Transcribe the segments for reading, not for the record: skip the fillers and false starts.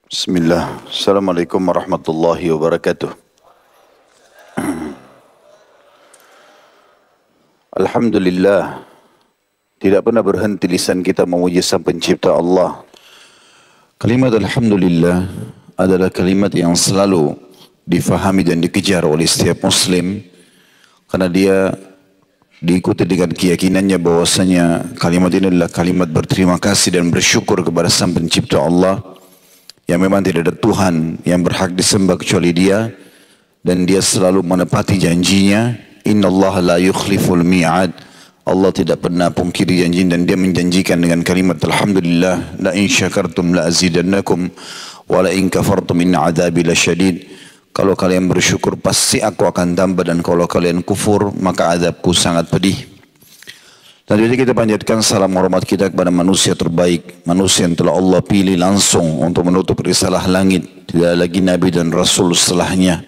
Bismillah. Assalamualaikum warahmatullahi wabarakatuh. Alhamdulillah. Tidak pernah berhenti lisan kita memuji Sang Pencipta Allah. Kalimat Alhamdulillah adalah kalimat yang selalu difahami dan dikejar oleh setiap muslim. Karena dia diikuti dengan keyakinannya bahwasanya kalimat ini adalah kalimat berterima kasih dan bersyukur kepada Sang Pencipta Allah. Yang memang tidak ada Tuhan yang berhak disembah kecuali Dia, dan Dia selalu menepati janjinya. Innallaha la yukhliful mi'ad. Allah tidak pernah pungkiri janji, dan Dia menjanjikan dengan kalimat Alhamdulillah, la in syakartum la azidannakum wa la in kafartum inna adzabi lasyadid. Kalau kalian bersyukur pasti aku akan tambah, dan kalau kalian kufur maka azabku sangat pedih. Dan jadi kita panjatkan salam hormat kita kepada manusia terbaik, manusia yang telah Allah pilih langsung untuk menutup risalah langit. Tidak lagi Nabi dan Rasul setelahnya.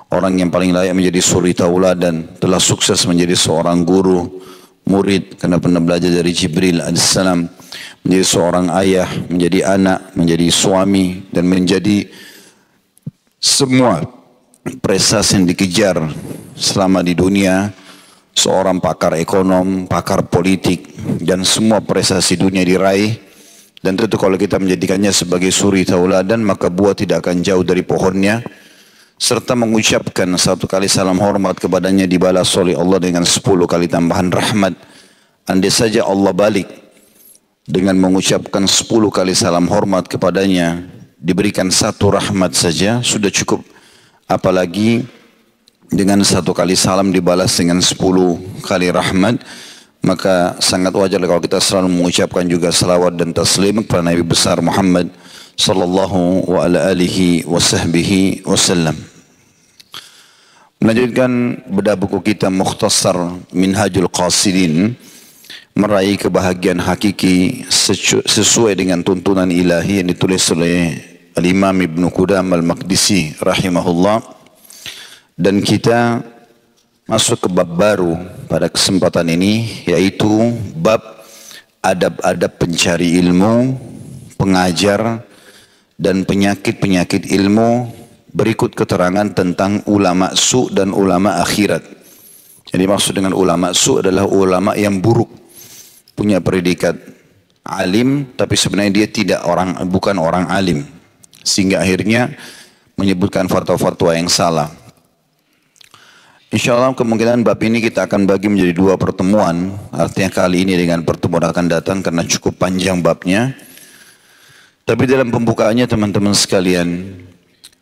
Orang yang paling layak menjadi suri tauladan, telah sukses menjadi seorang guru, murid, karena pernah belajar dari Jibril alaihissalam, menjadi seorang ayah, menjadi anak, menjadi suami, dan menjadi semua prestasi yang dikejar selama di dunia. Seorang pakar ekonom, pakar politik, dan semua prestasi dunia diraih. Dan tentu kalau kita menjadikannya sebagai suri tauladan, maka buah tidak akan jauh dari pohonnya. Serta mengucapkan satu kali salam hormat kepadanya dibalas oleh Allah dengan 10 kali tambahan rahmat. Andai saja Allah balik dengan mengucapkan 10 kali salam hormat kepadanya, diberikan satu rahmat saja sudah cukup. Apalagi dengan satu kali salam dibalas dengan 10 kali rahmat, maka sangat wajar kalau kita selalu mengucapkan juga salawat dan taslim kepada Nabi besar Muhammad sallallahu wa ala alihi wa sahbihi wasallam. Melanjutkan bedah buku kita Mukhtasar Minhajul Qasidin, meraih kebahagiaan hakiki sesuai dengan tuntunan ilahi, yang ditulis oleh Al-Imam Ibn Qudam Al-Maqdisi rahimahullah. Dan kita masuk ke bab baru pada kesempatan ini, yaitu bab adab-adab pencari ilmu, pengajar, dan penyakit-penyakit ilmu. Berikut keterangan tentang ulama su dan ulama akhirat. Jadi maksud dengan ulama su adalah ulama yang buruk, punya predikat alim, tapi sebenarnya dia bukan orang alim, sehingga akhirnya menyebutkan fatwa-fatwa yang salah. InsyaAllah kemungkinan bab ini kita akan bagi menjadi 2 pertemuan. Artinya kali ini dengan pertemuan akan datang karena cukup panjang babnya. Tapi dalam pembukaannya teman-teman sekalian,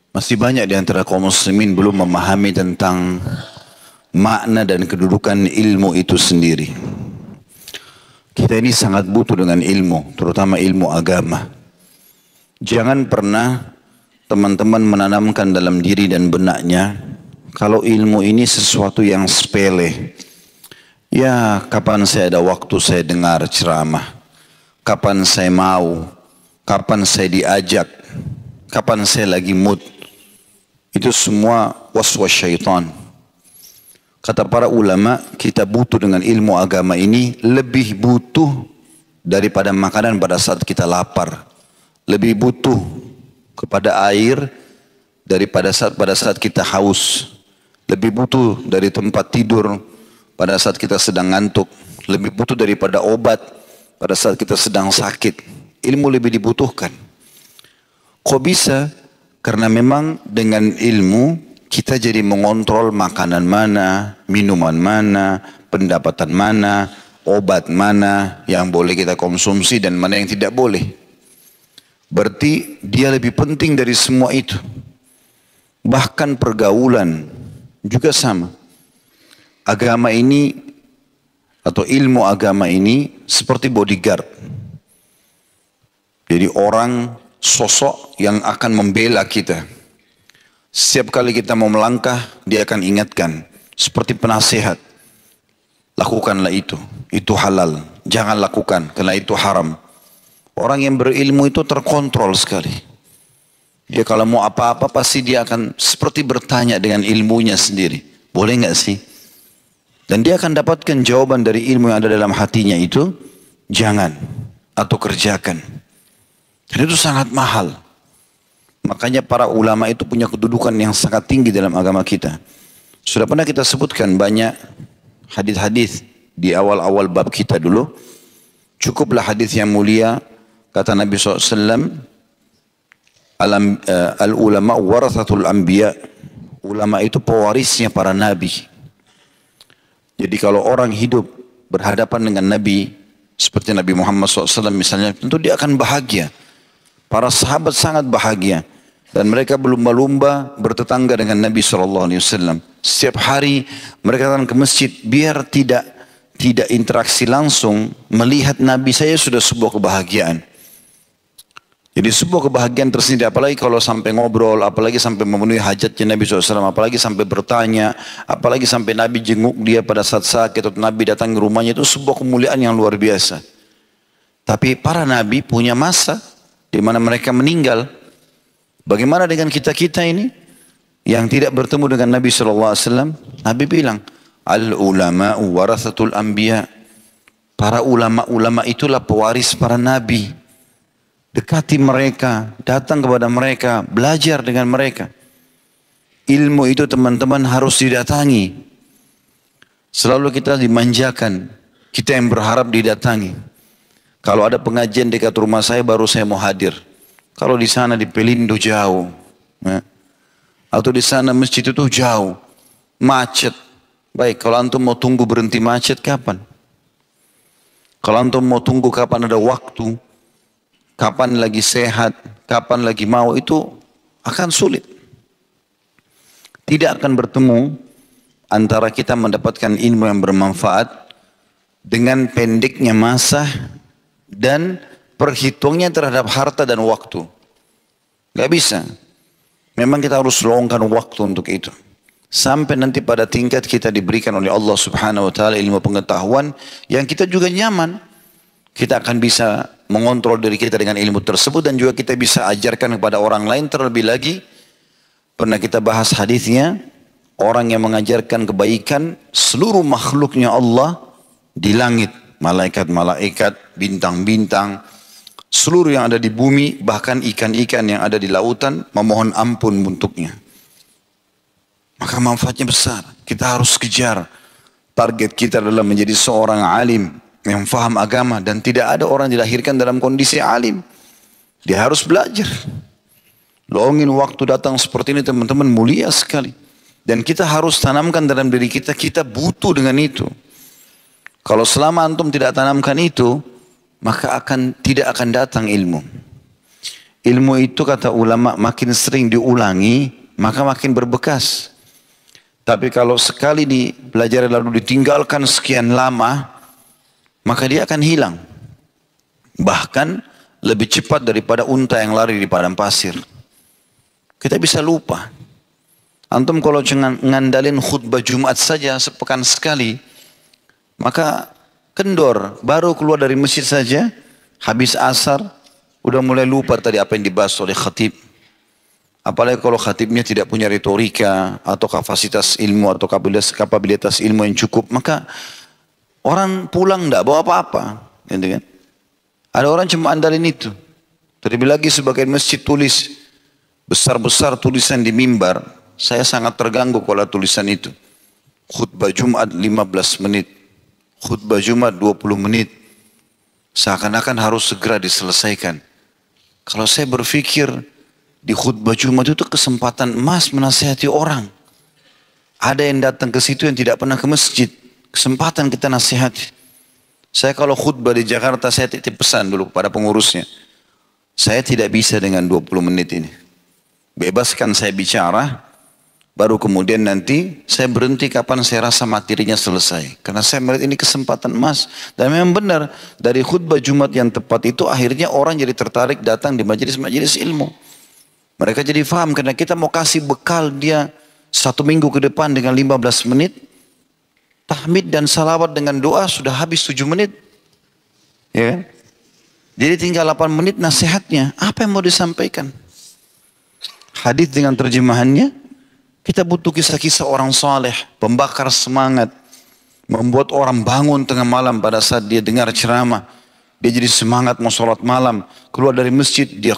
masih banyak di antara kaum muslimin belum memahami tentang makna dan kedudukan ilmu itu sendiri. Kita ini sangat butuh dengan ilmu, terutama ilmu agama. Jangan pernah teman-teman menanamkan dalam diri dan benaknya kalau ilmu ini sesuatu yang sepele. Ya, kapan saya ada waktu saya dengar ceramah, kapan saya mau, kapan saya diajak, kapan saya lagi mood. Itu semua waswas syaitan. Kata para ulama, kita butuh dengan ilmu agama ini, lebih butuh daripada makanan pada saat kita lapar. Lebih butuh kepada air daripada pada saat kita haus. Lebih butuh dari tempat tidur pada saat kita sedang ngantuk. Lebih butuh daripada obat pada saat kita sedang sakit. Ilmu lebih dibutuhkan. Kok bisa? Karena memang dengan ilmu kita jadi mengontrol makanan mana, minuman mana, pendapatan mana, obat mana yang boleh kita konsumsi dan mana yang tidak boleh. Berarti dia lebih penting dari semua itu. Bahkan pergaulan juga sama. Agama ini atau ilmu agama ini seperti bodyguard. Jadi orang, sosok yang akan membela kita. Setiap kali kita mau melangkah, dia akan ingatkan. Seperti penasehat. Lakukanlah itu halal. Jangan lakukan, karena itu haram. Orang yang berilmu itu terkontrol sekali. Dia kalau mau apa-apa pasti dia akan seperti bertanya dengan ilmunya sendiri. Boleh nggak sih? Dan dia akan dapatkan jawaban dari ilmu yang ada dalam hatinya itu. Jangan atau kerjakan. Dan itu sangat mahal. Makanya para ulama itu punya kedudukan yang sangat tinggi dalam agama kita. Sudah pernah kita sebutkan banyak hadis-hadis di awal-awal bab kita dulu. Cukuplah hadis yang mulia, kata Nabi SAW, al-ulama warathatul anbiya. Ulama itu pewarisnya para nabi. Jadi kalau orang hidup berhadapan dengan Nabi, seperti Nabi Muhammad SAW misalnya, tentu dia akan bahagia. Para sahabat sangat bahagia. Dan mereka berlumba-lumba bertetangga dengan Nabi SAW. Setiap hari mereka datang ke masjid, biar tidak interaksi langsung, melihat Nabi saya sudah sebuah kebahagiaan. Jadi sebuah kebahagiaan tersendiri, apalagi kalau sampai ngobrol, apalagi sampai memenuhi hajatnya Nabi SAW, apalagi sampai bertanya, apalagi sampai Nabi jenguk dia pada saat sakit, atau Nabi datang ke rumahnya, itu sebuah kemuliaan yang luar biasa. Tapi para Nabi punya masa di mana mereka meninggal. Bagaimana dengan kita-kita ini yang tidak bertemu dengan Nabi SAW? Nabi bilang, al-ulama'u warathatul anbiya. Para ulama-ulama itulah pewaris para nabi. Dekati mereka, datang kepada mereka, belajar dengan mereka. Ilmu itu teman-teman harus didatangi. Selalu kita dimanjakan, kita yang berharap didatangi. Kalau ada pengajian dekat rumah saya, baru saya mau hadir. Kalau di sana di Pelindo jauh, ya. Atau di sana masjid itu jauh, macet. Baik, kalau antum mau tunggu berhenti macet kapan? Kalau antum mau tunggu kapan ada waktu, kapan lagi sehat, kapan lagi mau, itu akan sulit. Tidak akan bertemu antara kita mendapatkan ilmu yang bermanfaat dengan pendeknya masa dan perhitungnya terhadap harta dan waktu. Gak bisa. Memang kita harus luangkan waktu untuk itu. Sampai nanti pada tingkat kita diberikan oleh Allah Subhanahu wa ta'ala ilmu pengetahuan yang kita juga nyaman. Kita akan bisa mengontrol diri kita dengan ilmu tersebut dan juga kita bisa ajarkan kepada orang lain. Terlebih lagi, pernah kita bahas hadisnya, orang yang mengajarkan kebaikan seluruh makhluknya Allah di langit, malaikat-malaikat, bintang-bintang, seluruh yang ada di bumi, bahkan ikan-ikan yang ada di lautan, memohon ampun untuknya. Maka manfaatnya besar. Kita harus kejar. Target kita adalah menjadi seorang alim yang faham agama, dan tidak ada orang dilahirkan dalam kondisi alim. Dia harus belajar. Luangin waktu datang seperti ini teman-teman, mulia sekali. Dan kita harus tanamkan dalam diri kita, kita butuh dengan itu. Kalau selama antum tidak tanamkan itu, maka tidak akan datang ilmu. Ilmu itu kata ulama makin sering diulangi, maka makin berbekas. Tapi kalau sekali dipelajari lalu ditinggalkan sekian lama, maka dia akan hilang. Bahkan lebih cepat daripada unta yang lari di padang pasir. Kita bisa lupa. Antum kalau ngandalin khutbah Jumat saja sepekan sekali, maka kendor, baru keluar dari masjid saja, habis asar, udah mulai lupa tadi apa yang dibahas oleh khatib. Apalagi kalau khatibnya tidak punya retorika atau kapasitas ilmu atau kapabilitas ilmu yang cukup, maka orang pulang tidak bawa apa-apa. Gitu kan? Ada orang cuma andalin itu. Terlebih lagi sebagian masjid tulis besar-besar tulisan di mimbar. Saya sangat terganggu kalau tulisan itu. Khutbah Jumat 15 menit. Khutbah Jumat 20 menit. Seakan-akan harus segera diselesaikan. Kalau saya berpikir di khutbah Jumat itu kesempatan emas menasihati orang. Ada yang datang ke situ yang tidak pernah ke masjid. Kesempatan kita nasihati. Saya kalau khutbah di Jakarta, saya titip pesan dulu kepada pengurusnya. Saya tidak bisa dengan 20 menit ini. Bebaskan saya bicara, baru kemudian nanti saya berhenti kapan saya rasa materinya selesai. Karena saya melihat ini kesempatan emas. Dan memang benar, dari khutbah Jumat yang tepat itu akhirnya orang jadi tertarik datang di majelis-majelis ilmu. Mereka jadi faham karena kita mau kasih bekal dia 1 minggu ke depan dengan 15 menit. Tahmid dan salawat dengan doa sudah habis 7 menit. Ya. Jadi tinggal 8 menit nasihatnya. Apa yang mau disampaikan? Hadis dengan terjemahannya. Kita butuh kisah-kisah orang saleh, pembakar semangat. Membuat orang bangun tengah malam pada saat dia dengar ceramah. dia jadi semangat mau sholat malam. Keluar dari masjid, dia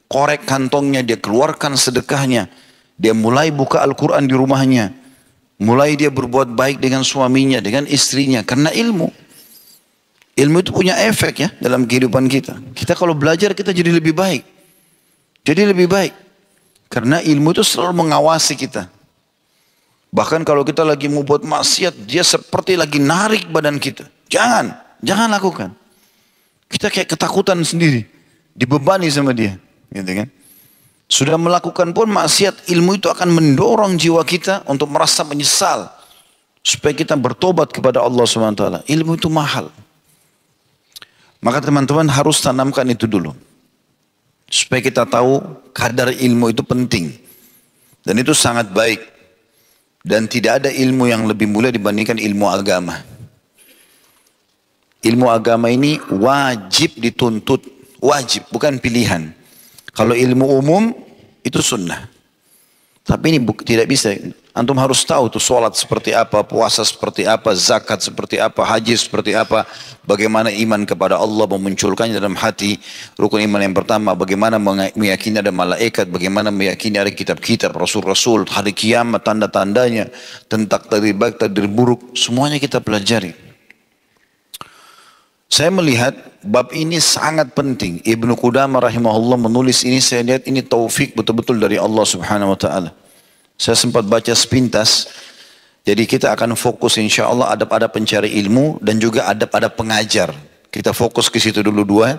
korek kantongnya, dia keluarkan sedekahnya. Dia mulai buka Al-Quran di rumahnya. Mulai dia berbuat baik dengan suaminya, dengan istrinya. Karena ilmu. Ilmu itu punya efek ya dalam kehidupan kita. Kita kalau belajar kita jadi lebih baik. Jadi lebih baik. Karena ilmu itu selalu mengawasi kita. Bahkan kalau kita lagi mau buat maksiat, dia seperti lagi narik badan kita. Jangan lakukan. Kita kayak ketakutan sendiri. Dibebani sama dia. Gitu kan? Sudah melakukan pun maksiat, ilmu itu akan mendorong jiwa kita untuk merasa menyesal. Supaya kita bertobat kepada Allah SWT. Ilmu itu mahal. Maka teman-teman harus tanamkan itu dulu. Supaya kita tahu kadar ilmu itu penting. Dan itu sangat baik. Dan tidak ada ilmu yang lebih mulia dibandingkan ilmu agama. Ilmu agama ini wajib dituntut. Wajib, bukan pilihan. Kalau ilmu umum, itu sunnah. Tapi ini tidak bisa. Antum harus tahu tuh sholat seperti apa, puasa seperti apa, zakat seperti apa, haji seperti apa. Bagaimana iman kepada Allah memunculkannya dalam hati. Rukun iman yang pertama, bagaimana meyakini ada malaikat, bagaimana meyakini ada kitab-kitab, rasul-rasul, hari kiamat, tanda-tandanya, tentang takdir baik, takdir buruk. Semuanya kita pelajari. Saya melihat bab ini sangat penting. Ibnu Qudamah rahimahullah menulis ini, saya lihat ini taufik betul-betul dari Allah subhanahu wa ta'ala. Saya sempat baca sepintas. Jadi kita akan fokus insya Allah adab-adab pencari ilmu dan juga adab-adab pengajar. Kita fokus ke situ dulu dua.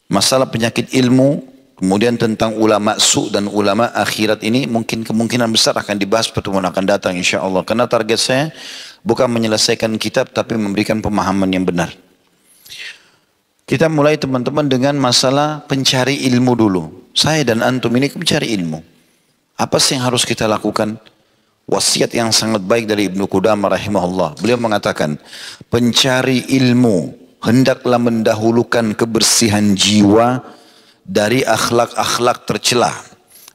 Masalah penyakit ilmu, kemudian tentang ulama su dan ulama akhirat ini mungkin kemungkinan besar akan dibahas pertemuan akan datang insya Allah. Karena target saya bukan menyelesaikan kitab tapi memberikan pemahaman yang benar. Kita mulai teman-teman dengan masalah pencari ilmu dulu. Saya dan antum ini pencari ilmu. Apa sih yang harus kita lakukan? Wasiat yang sangat baik dari Ibnu Qudamah rahimahullah. Beliau mengatakan, pencari ilmu hendaklah mendahulukan kebersihan jiwa dari akhlak-akhlak tercela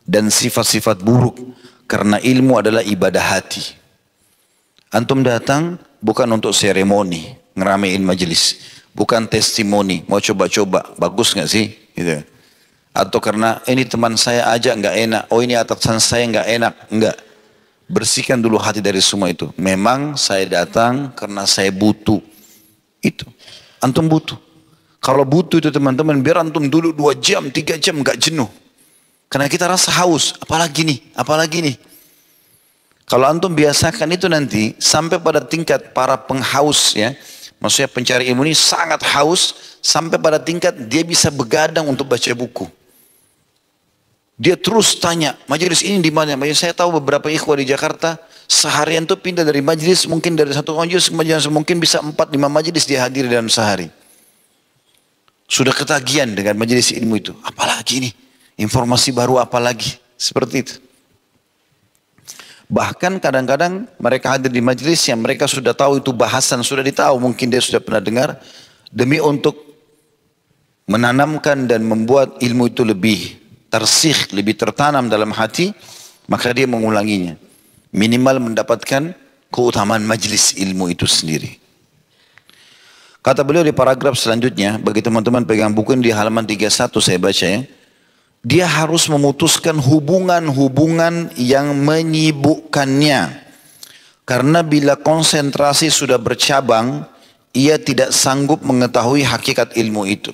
dan sifat-sifat buruk. Karena ilmu adalah ibadah hati. Antum datang bukan untuk seremoni, ngeramein majelis. Bukan testimoni, mau coba-coba, bagus nggak sih? Gitu. Atau karena ini teman saya aja nggak enak, oh ini atasan saya nggak enak, enggak. Bersihkan dulu hati dari semua itu. Memang saya datang karena saya butuh. Itu, antum butuh. Kalau butuh itu teman-teman, biar antum dulu 2 jam, 3 jam nggak jenuh. Karena kita rasa haus, apalagi nih. Kalau antum biasakan itu nanti sampai pada tingkat para penghaus ya. Maksudnya pencari ilmu ini sangat haus sampai pada tingkat dia bisa begadang untuk baca buku. Dia terus tanya, majelis ini di mana? Saya tahu beberapa ikhwah di Jakarta seharian tuh pindah dari majelis, mungkin dari satu majelis ke majelis, mungkin bisa 4-5 majelis dia hadir dalam sehari. Sudah ketagihan dengan majelis ilmu itu. Apalagi ini? Informasi baru apa lagi? Seperti itu. Bahkan kadang-kadang mereka hadir di majelis yang mereka sudah tahu itu bahasan, sudah ditahu, mungkin dia sudah pernah dengar. Demi untuk menanamkan dan membuat ilmu itu lebih tersih, lebih tertanam dalam hati, maka dia mengulanginya. Minimal mendapatkan keutamaan majelis ilmu itu sendiri. Kata beliau di paragraf selanjutnya, bagi teman-teman pegang buku ini di halaman 31 saya baca ya. Dia harus memutuskan hubungan-hubungan yang menyibukkannya. Karena bila konsentrasi sudah bercabang, ia tidak sanggup mengetahui hakikat ilmu itu.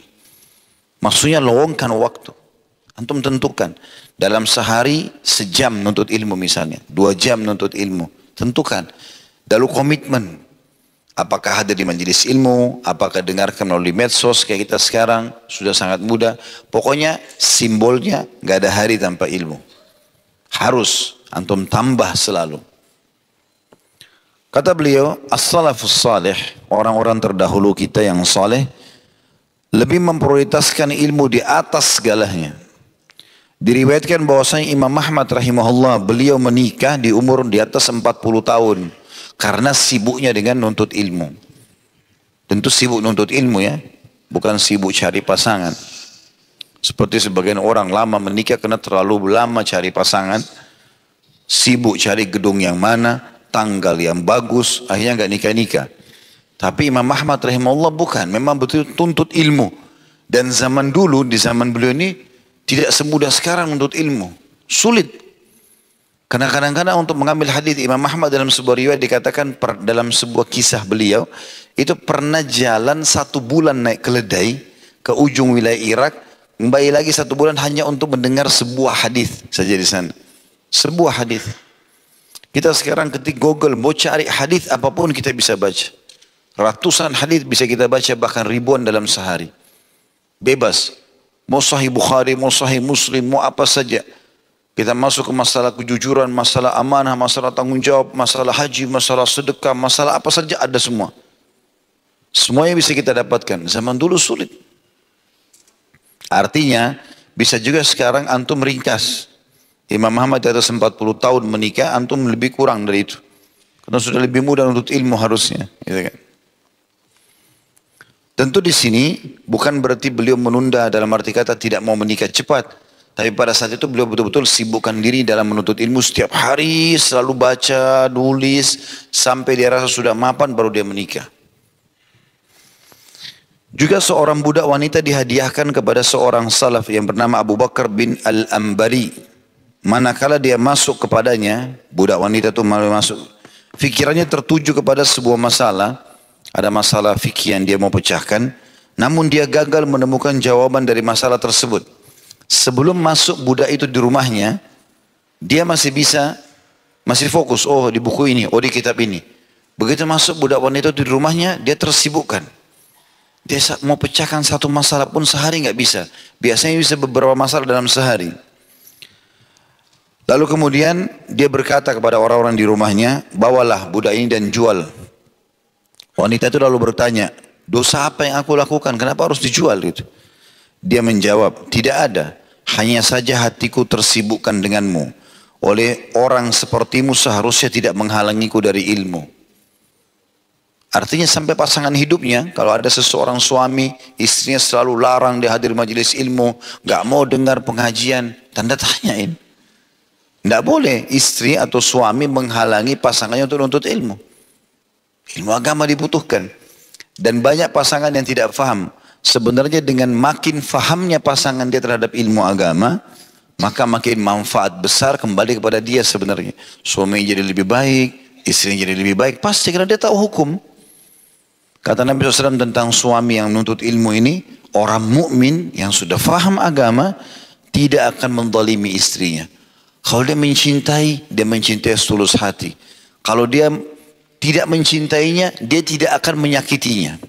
Maksudnya luangkan waktu. Antum tentukan. Dalam sehari sejam nuntut ilmu misalnya. 2 jam nuntut ilmu. Tentukan. Lalu komitmen. Apakah hadir di majelis ilmu, apakah dengarkan melalui medsos kayak kita sekarang, sudah sangat mudah. Pokoknya simbolnya gak ada hari tanpa ilmu. Harus antum tambah selalu. Kata beliau, as-salafus salih, orang-orang terdahulu kita yang saleh, lebih memprioritaskan ilmu di atas segalanya. Diriwayatkan bahwasanya Imam Ahmad rahimahullah, beliau menikah di umur di atas 40 tahun. Karena sibuknya dengan nuntut ilmu. Tentu sibuk nuntut ilmu ya. Bukan sibuk cari pasangan. Seperti sebagian orang lama menikah karena terlalu lama cari pasangan. Sibuk cari gedung yang mana, tanggal yang bagus, akhirnya nggak nikah-nikah. Tapi Imam Ahmad rahimahullah bukan, memang betul tuntut ilmu. Dan zaman dulu, di zaman beliau ini, tidak semudah sekarang menuntut ilmu. Sulit. Karena kadang-kadang untuk mengambil hadis Imam Ahmad dalam sebuah riwayat dikatakan dalam sebuah kisah beliau, itu pernah jalan 1 bulan naik keledai ke ujung wilayah Irak, kembali lagi 1 bulan hanya untuk mendengar sebuah hadis saja di sana. Sebuah hadis. Kita sekarang ketik Google mau cari hadis apapun kita bisa baca. Ratusan hadis bisa kita baca, bahkan ribuan dalam sehari. Bebas. Mau Sahih Bukhari, mau Sahih Muslim, mau apa saja. Kita masuk ke masalah kejujuran, masalah amanah, masalah tanggung jawab, masalah haji, masalah sedekah, masalah apa saja ada semua. Semuanya bisa kita dapatkan. Zaman dulu sulit. Artinya bisa juga sekarang antum ringkas. Imam Muhammad di atas 40 tahun menikah, antum lebih kurang dari itu. Karena sudah lebih mudah untuk ilmu harusnya. Gitu kan. Tentu di sini bukan berarti beliau menunda dalam arti kata tidak mau menikah cepat. Tapi pada saat itu beliau betul-betul sibukkan diri dalam menuntut ilmu setiap hari, selalu baca, nulis, sampai dia rasa sudah mapan baru dia menikah. Juga seorang budak wanita dihadiahkan kepada seorang salaf yang bernama Abu Bakar bin Al-Ambari. Manakala dia masuk kepadanya, budak wanita itu malah masuk, fikirannya tertuju kepada sebuah masalah, ada masalah fikih yang dia mau pecahkan, namun dia gagal menemukan jawaban dari masalah tersebut. Sebelum masuk budak itu di rumahnya, dia masih fokus, oh di buku ini, oh di kitab ini. Begitu masuk budak wanita itu di rumahnya, dia tersibukkan. Dia mau pecahkan 1 masalah pun sehari nggak bisa. Biasanya bisa beberapa masalah dalam sehari. Lalu kemudian dia berkata kepada orang-orang di rumahnya, bawalah budak ini dan jual. Wanita itu lalu bertanya, dosa apa yang aku lakukan, kenapa harus dijual gitu? Dia menjawab, tidak ada. Hanya saja hatiku tersibukkan denganmu. Oleh orang sepertimu seharusnya tidak menghalangiku dari ilmu. Artinya sampai pasangan hidupnya, kalau ada seseorang suami, istrinya selalu larang dia hadir majelis ilmu, gak mau dengar pengajian, tanda tanyain. Tidak boleh istri atau suami menghalangi pasangannya untuk menuntut ilmu. Ilmu agama dibutuhkan. Dan banyak pasangan yang tidak faham. Sebenarnya dengan makin fahamnya pasangan dia terhadap ilmu agama, maka makin manfaat besar kembali kepada dia sebenarnya. Suaminya jadi lebih baik, istrinya jadi lebih baik, pasti karena dia tahu hukum. Kata Nabi SAW tentang suami yang menuntut ilmu ini, orang mukmin yang sudah faham agama tidak akan menzalimi istrinya. Kalau dia mencintai setulus hati. Kalau dia tidak mencintainya, dia tidak akan menyakitinya.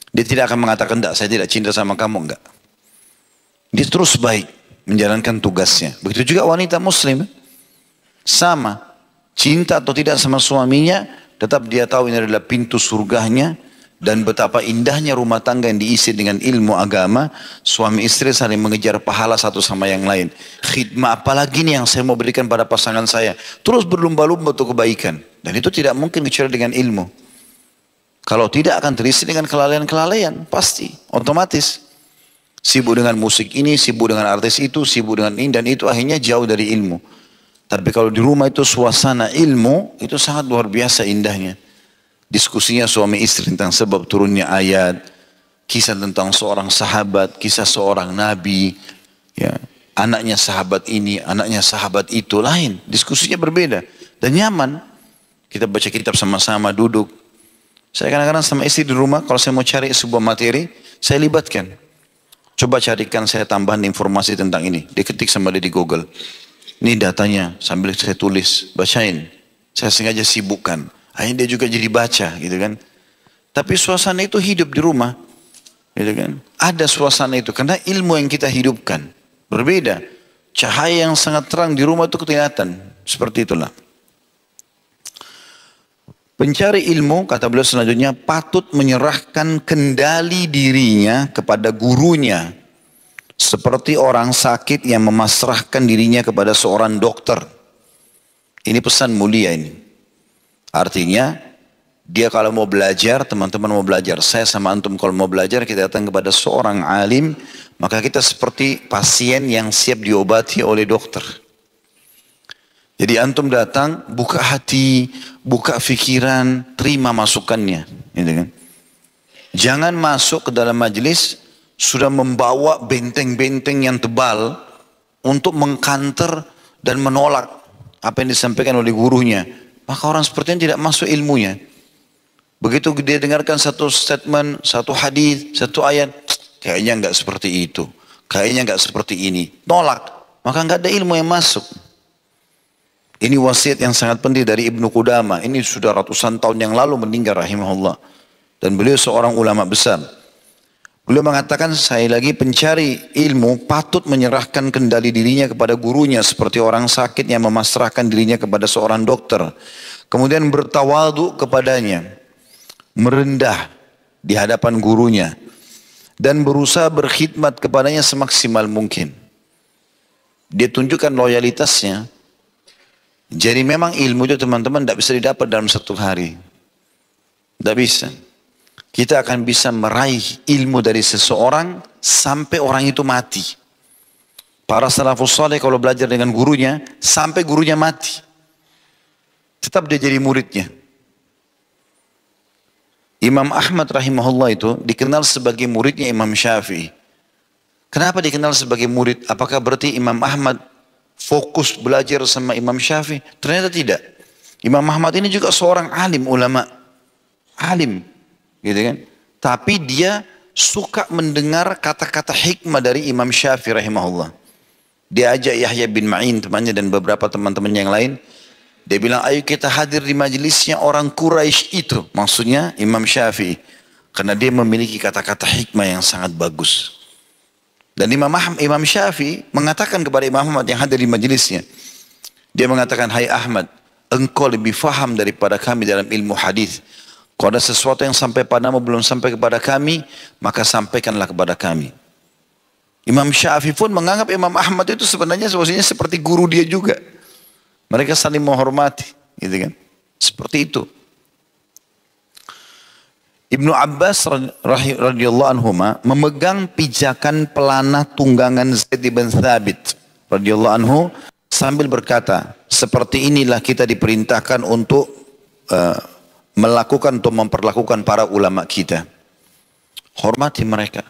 Dia tidak akan mengatakan, enggak, saya tidak cinta sama kamu, enggak. Dia terus baik menjalankan tugasnya. Begitu juga wanita muslim. Sama. Cinta atau tidak sama suaminya, tetap dia tahu ini adalah pintu surganya. Dan betapa indahnya rumah tangga yang diisi dengan ilmu agama. Suami istri saling mengejar pahala satu sama yang lain. Khidmah apalagi nih yang saya mau berikan pada pasangan saya. Terus berlumba-lumba untuk kebaikan. Dan itu tidak mungkin kecuali dengan ilmu. Kalau tidak akan terisi dengan kelalaian-kelalaian, pasti, otomatis. Sibuk dengan musik ini, sibuk dengan artis itu, sibuk dengan ini dan itu akhirnya jauh dari ilmu. Tapi kalau di rumah itu suasana ilmu, itu sangat luar biasa indahnya. Diskusinya suami istri tentang sebab turunnya ayat, kisah tentang seorang sahabat, kisah seorang nabi, ya, anaknya sahabat ini, anaknya sahabat itu, lain. Diskusinya berbeda dan nyaman. Kita baca kitab sama-sama, duduk. Saya kadang-kadang sama istri di rumah, kalau saya mau cari sebuah materi, saya libatkan. Coba carikan saya tambahan informasi tentang ini. Diketik sama dia di Google. Ini datanya, sambil saya tulis, bacain. Saya sengaja sibukkan. Akhirnya dia juga jadi baca, gitu kan. Tapi suasana itu hidup di rumah. Gitu kan. Ada suasana itu, karena ilmu yang kita hidupkan. Berbeda. Cahaya yang sangat terang di rumah itu kelihatan. Seperti itulah. Pencari ilmu, kata beliau selanjutnya, patut menyerahkan kendali dirinya kepada gurunya. Seperti orang sakit yang memasrahkan dirinya kepada seorang dokter. Ini pesan mulia ini. Artinya, dia kalau mau belajar, teman-teman mau belajar. Saya sama antum kalau mau belajar, kita datang kepada seorang alim. Maka kita seperti pasien yang siap diobati oleh dokter. Jadi antum datang, buka hati, buka fikiran, terima masukannya. Gitu kan? Jangan masuk ke dalam majelis sudah membawa benteng-benteng yang tebal untuk mengkanter dan menolak apa yang disampaikan oleh gurunya. Maka orang seperti ini tidak masuk ilmunya. Begitu dia dengarkan satu statement, satu hadis, satu ayat, kayaknya enggak seperti itu, kayaknya enggak seperti ini, nolak. Maka enggak ada ilmu yang masuk. Ini wasiat yang sangat penting dari Ibnu Qudamah. Ini sudah ratusan tahun yang lalu meninggal rahimahullah. Dan beliau seorang ulama besar. Beliau mengatakan, saya lagi pencari ilmu patut menyerahkan kendali dirinya kepada gurunya seperti orang sakit yang memasrahkan dirinya kepada seorang dokter. Kemudian bertawadu kepadanya, merendah di hadapan gurunya dan berusaha berkhidmat kepadanya semaksimal mungkin. Dia tunjukkan loyalitasnya. Jadi memang ilmu itu teman-teman tidak bisa didapat dalam satu hari. Tidak bisa. Kita akan bisa meraih ilmu dari seseorang sampai orang itu mati. Para salafus saleh kalau belajar dengan gurunya, sampai gurunya mati. Tetap dia jadi muridnya. Imam Ahmad rahimahullah itu dikenal sebagai muridnya Imam Syafi'i. Kenapa dikenal sebagai murid? Apakah berarti Imam Ahmad fokus belajar sama Imam Syafi'i? Ternyata tidak. Imam Ahmad ini juga seorang alim ulama. Alim. Gitu kan? Tapi dia suka mendengar kata-kata hikmah dari Imam Syafi'i rahimahullah. Dia ajak Yahya bin Ma'in temannya dan beberapa teman-teman yang lain. Dia bilang, ayo kita hadir di majelisnya orang Quraisy itu. Maksudnya Imam Syafi'i. Karena dia memiliki kata-kata hikmah yang sangat bagus. Dan Imam Syafi'i mengatakan kepada Imam Ahmad yang hadir di majelisnya. Dia mengatakan, hai Ahmad, engkau lebih faham daripada kami dalam ilmu hadis. Kalau ada sesuatu yang sampai padamu belum sampai kepada kami, maka sampaikanlah kepada kami. Imam Syafi'i pun menganggap Imam Ahmad itu sebenarnya seperti guru dia juga. Mereka saling menghormati, gitu kan? Seperti itu. Ibnu Abbas radhiyallahu anhuma memegang pijakan pelana tunggangan Zaid bin Thabit radhiyallahu anhu sambil berkata, seperti inilah kita diperintahkan untuk melakukan atau memperlakukan para ulama kita. Hormati mereka.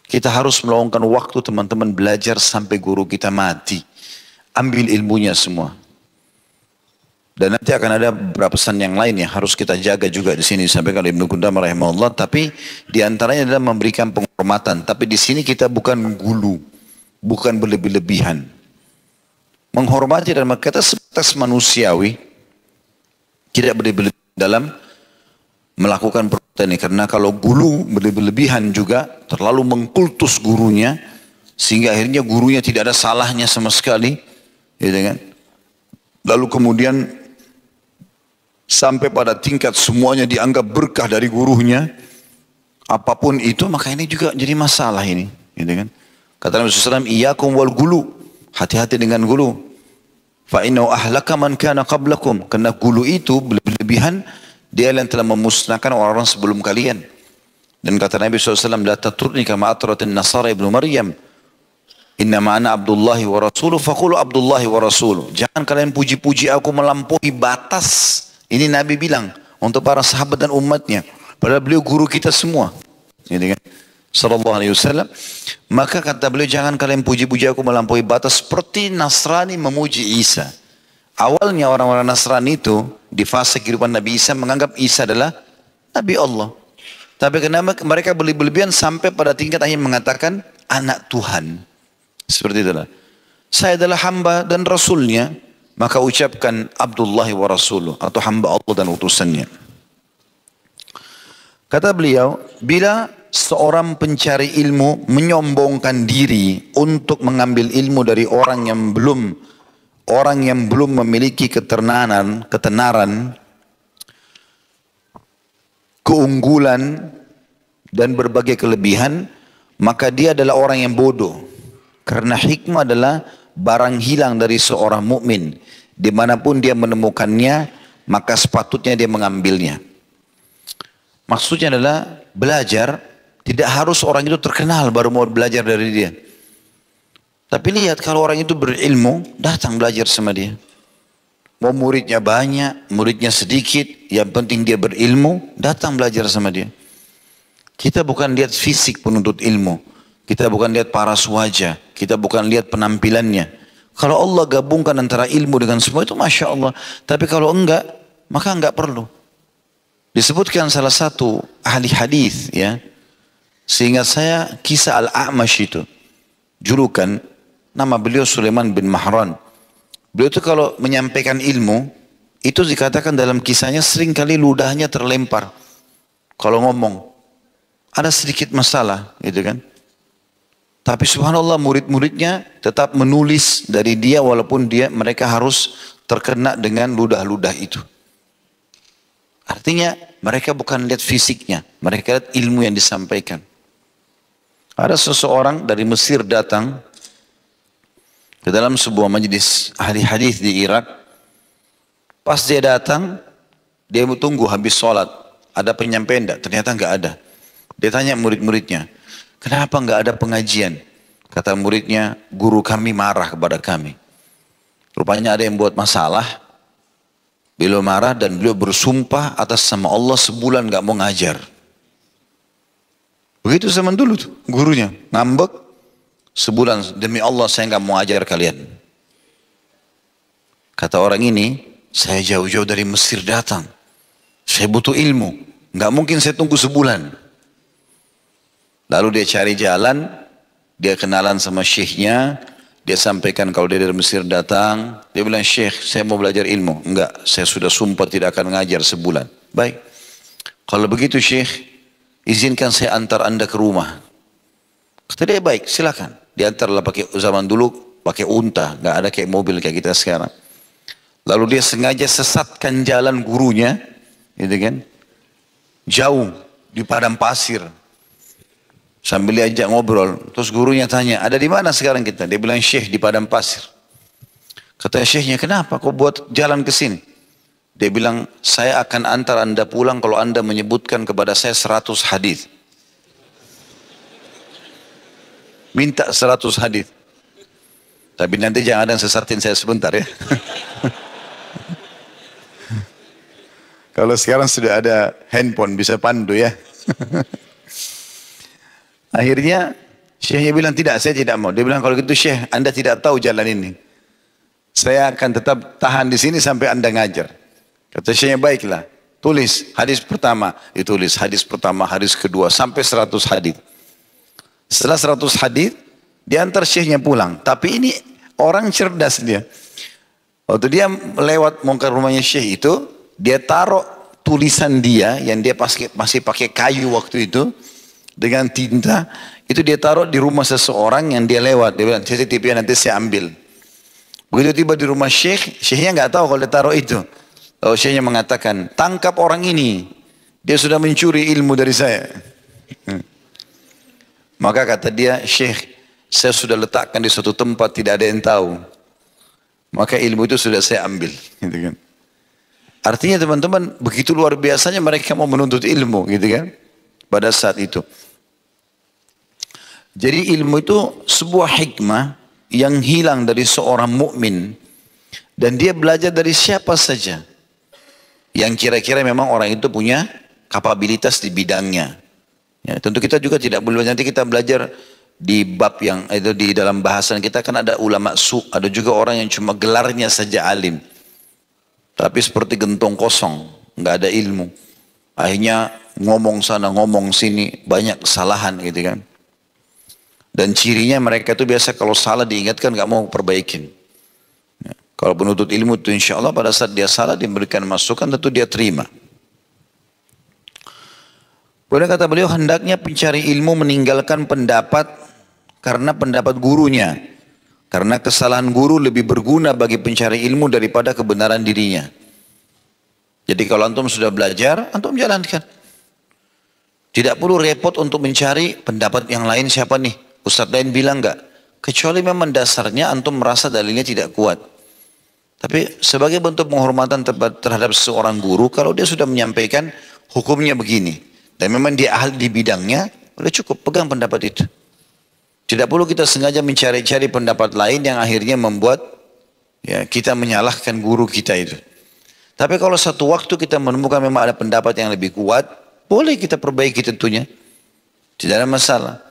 Kita harus meluangkan waktu teman-teman belajar sampai guru kita mati. Ambil ilmunya semua. Dan nanti akan ada beberapa pesan yang lain yang harus kita jaga juga di sini sampai kalau Ibnu Qudamah rahimahullah. Tapi di antaranya adalah memberikan penghormatan. Tapi di sini kita bukan gulu, bukan berlebih-lebihan. Menghormati dan berkata sebatas manusiawi. Tidak berlebihan dalam melakukan perbuatan ini. Karena kalau gulu berlebihan juga terlalu mengkultus gurunya. Sehingga akhirnya gurunya tidak ada salahnya sama sekali. Gitu kan? Lalu kemudian sampai pada tingkat semuanya dianggap berkah dari gurunya. Apapun itu maka ini juga jadi masalah ini. Gitu kan? Kata Nabi SAW, iyyakum wal gulu. Hati-hati dengan gulu. Fa'innahu ahlaka man kana qablakum. Karena gulu itu berlebihan, dia yang telah memusnahkan orang-orang sebelum kalian. Dan kata Nabi SAW, la taturni kama atratin Nasara ibnu Maryam. Inna ma'ana Abdullahi wa Rasuluh, faqulu Abdullahi wa Rasuluh. Jangan kalian puji-puji aku melampaui batas. Ini Nabi bilang untuk para sahabat dan umatnya. Padahal beliau guru kita semua. Gitu kan? Sallallahu alaihi wasallam. Maka kata beliau, jangan kalian puji-puji aku melampaui batas seperti Nasrani memuji Isa. Awalnya orang-orang Nasrani itu di fase kehidupan Nabi Isa menganggap Isa adalah Nabi Allah. Tapi kenapa mereka berlebihan sampai pada tingkat akhir mengatakan anak Tuhan. Seperti itulah. Saya adalah hamba dan rasulnya. Maka ucapkan Abdullahi wa Rasuluh. Atau hamba Allah dan utusannya. Kata beliau, bila seorang pencari ilmu menyombongkan diri untuk mengambil ilmu dari orang yang belum memiliki ketenaran, keunggulan dan berbagai kelebihan, maka dia adalah orang yang bodoh. Karena hikmah adalah barang hilang dari seorang mukmin, dimanapun dia menemukannya, maka sepatutnya dia mengambilnya. Maksudnya adalah belajar, tidak harus orang itu terkenal baru mau belajar dari dia. Tapi lihat kalau orang itu berilmu, datang belajar sama dia. Mau muridnya banyak, muridnya sedikit, yang penting dia berilmu, datang belajar sama dia. Kita bukan lihat fisik penuntut ilmu. Kita bukan lihat paras wajah. Kita bukan lihat penampilannya. Kalau Allah gabungkan antara ilmu dengan semua itu Masya Allah. Tapi kalau enggak, maka enggak perlu. Disebutkan salah satu ahli hadis, ya. Sehingga saya kisah Al-A'mash itu. Julukan, nama beliau Sulaiman bin Mahran. Beliau itu kalau menyampaikan ilmu, itu dikatakan dalam kisahnya seringkali ludahnya terlempar. Kalau ngomong, ada sedikit masalah, gitu kan. Tapi subhanallah murid-muridnya tetap menulis dari dia walaupun mereka harus terkena dengan ludah-ludah itu. Artinya mereka bukan lihat fisiknya, mereka lihat ilmu yang disampaikan. Ada seseorang dari Mesir datang ke dalam sebuah majelis ahli hadis di Irak. Pas dia datang, dia tunggu habis sholat. Ada penyampaian enggak? Ternyata enggak ada. Dia tanya murid-muridnya, kenapa enggak ada pengajian? Kata muridnya, guru kami marah kepada kami. Rupanya ada yang buat masalah. Beliau marah dan beliau bersumpah atas nama Allah sebulan enggak mau ngajar. Begitu zaman dulu tuh, gurunya ngambek. Sebulan, demi Allah saya nggak mau ajar kalian. Kata orang ini, saya jauh-jauh dari Mesir datang. Saya butuh ilmu. Nggak mungkin saya tunggu sebulan. Lalu dia cari jalan, dia kenalan sama syekhnya. Dia sampaikan kalau dia dari Mesir datang. Dia bilang, syekh saya mau belajar ilmu. Enggak, saya sudah sumpah tidak akan ngajar sebulan. Baik, kalau begitu syekh, izinkan saya antar anda ke rumah. Kata dia, baik silakan. Diantarlah pakai zaman dulu pakai unta, nggak ada kayak mobil kayak kita sekarang. Lalu dia sengaja sesatkan jalan gurunya, gitu kan? Jauh di padang pasir. Sambil diajak ngobrol, terus gurunya tanya, ada di mana sekarang kita? Dia bilang, syekh di padang pasir. Kata syekhnya, kenapa kau buat jalan ke sini? Dia bilang, saya akan antar anda pulang kalau anda menyebutkan kepada saya 100 hadis. Minta 100 hadis. Tapi nanti jangan ada yang sesatin saya sebentar ya. Kalau sekarang sudah ada handphone bisa pandu ya. Akhirnya syekhnya bilang tidak, saya tidak mau. Dia bilang kalau gitu syekh, anda tidak tahu jalan ini. Saya akan tetap tahan di sini sampai anda ngajar. Kata syekhnya baiklah. Tulis hadis pertama, ditulis hadis pertama, hadis kedua sampai 100 hadis. Setelah 100 hadis, diantar syekhnya pulang. Tapi ini orang cerdas dia. Waktu dia lewat mau ke rumahnya syekh itu, dia taruh tulisan dia yang dia masih pakai kayu waktu itu dengan tinta. Itu dia taruh di rumah seseorang yang dia lewat. Dia bilang, CCTV nanti saya ambil. Begitu tiba di rumah syekh, syekhnya nggak tahu kalau dia taruh itu. Lalu syekhnya mengatakan, tangkap orang ini. Dia sudah mencuri ilmu dari saya. Maka kata dia, syekh, saya sudah letakkan di suatu tempat tidak ada yang tahu. Maka ilmu itu sudah saya ambil. Gitu kan. Artinya teman-teman, begitu luar biasanya mereka mau menuntut ilmu. Gitu kan. Pada saat itu. Jadi ilmu itu sebuah hikmah yang hilang dari seorang mukmin dan dia belajar dari siapa saja. Yang kira-kira memang orang itu punya kapabilitas di bidangnya. Ya, tentu kita juga tidak boleh nanti kita belajar di bab yang itu di dalam bahasan kita kan ada ulama su, ada juga orang yang cuma gelarnya saja alim, tapi seperti gentong kosong, nggak ada ilmu. Akhirnya ngomong sana ngomong sini banyak kesalahan gitu kan. Dan cirinya mereka itu biasa kalau salah diingatkan nggak mau perbaikin. Ya, kalau penuntut ilmu itu insya Allah pada saat dia salah diberikan masukan tentu dia terima. Boleh kata beliau hendaknya pencari ilmu meninggalkan pendapat karena pendapat gurunya. Karena kesalahan guru lebih berguna bagi pencari ilmu daripada kebenaran dirinya. Jadi kalau antum sudah belajar, antum jalankan. Tidak perlu repot untuk mencari pendapat yang lain siapa nih. Ustadz lain bilang enggak. Kecuali memang dasarnya antum merasa dalilnya tidak kuat. Tapi sebagai bentuk penghormatan terhadap seorang guru, kalau dia sudah menyampaikan hukumnya begini. Dan memang dia ahli di bidangnya, udah cukup pegang pendapat itu. Tidak perlu kita sengaja mencari-cari pendapat lain yang akhirnya membuat Ya, kita menyalahkan guru kita itu. Tapi kalau satu waktu kita menemukan memang ada pendapat yang lebih kuat, boleh kita perbaiki tentunya. Tidak ada masalah.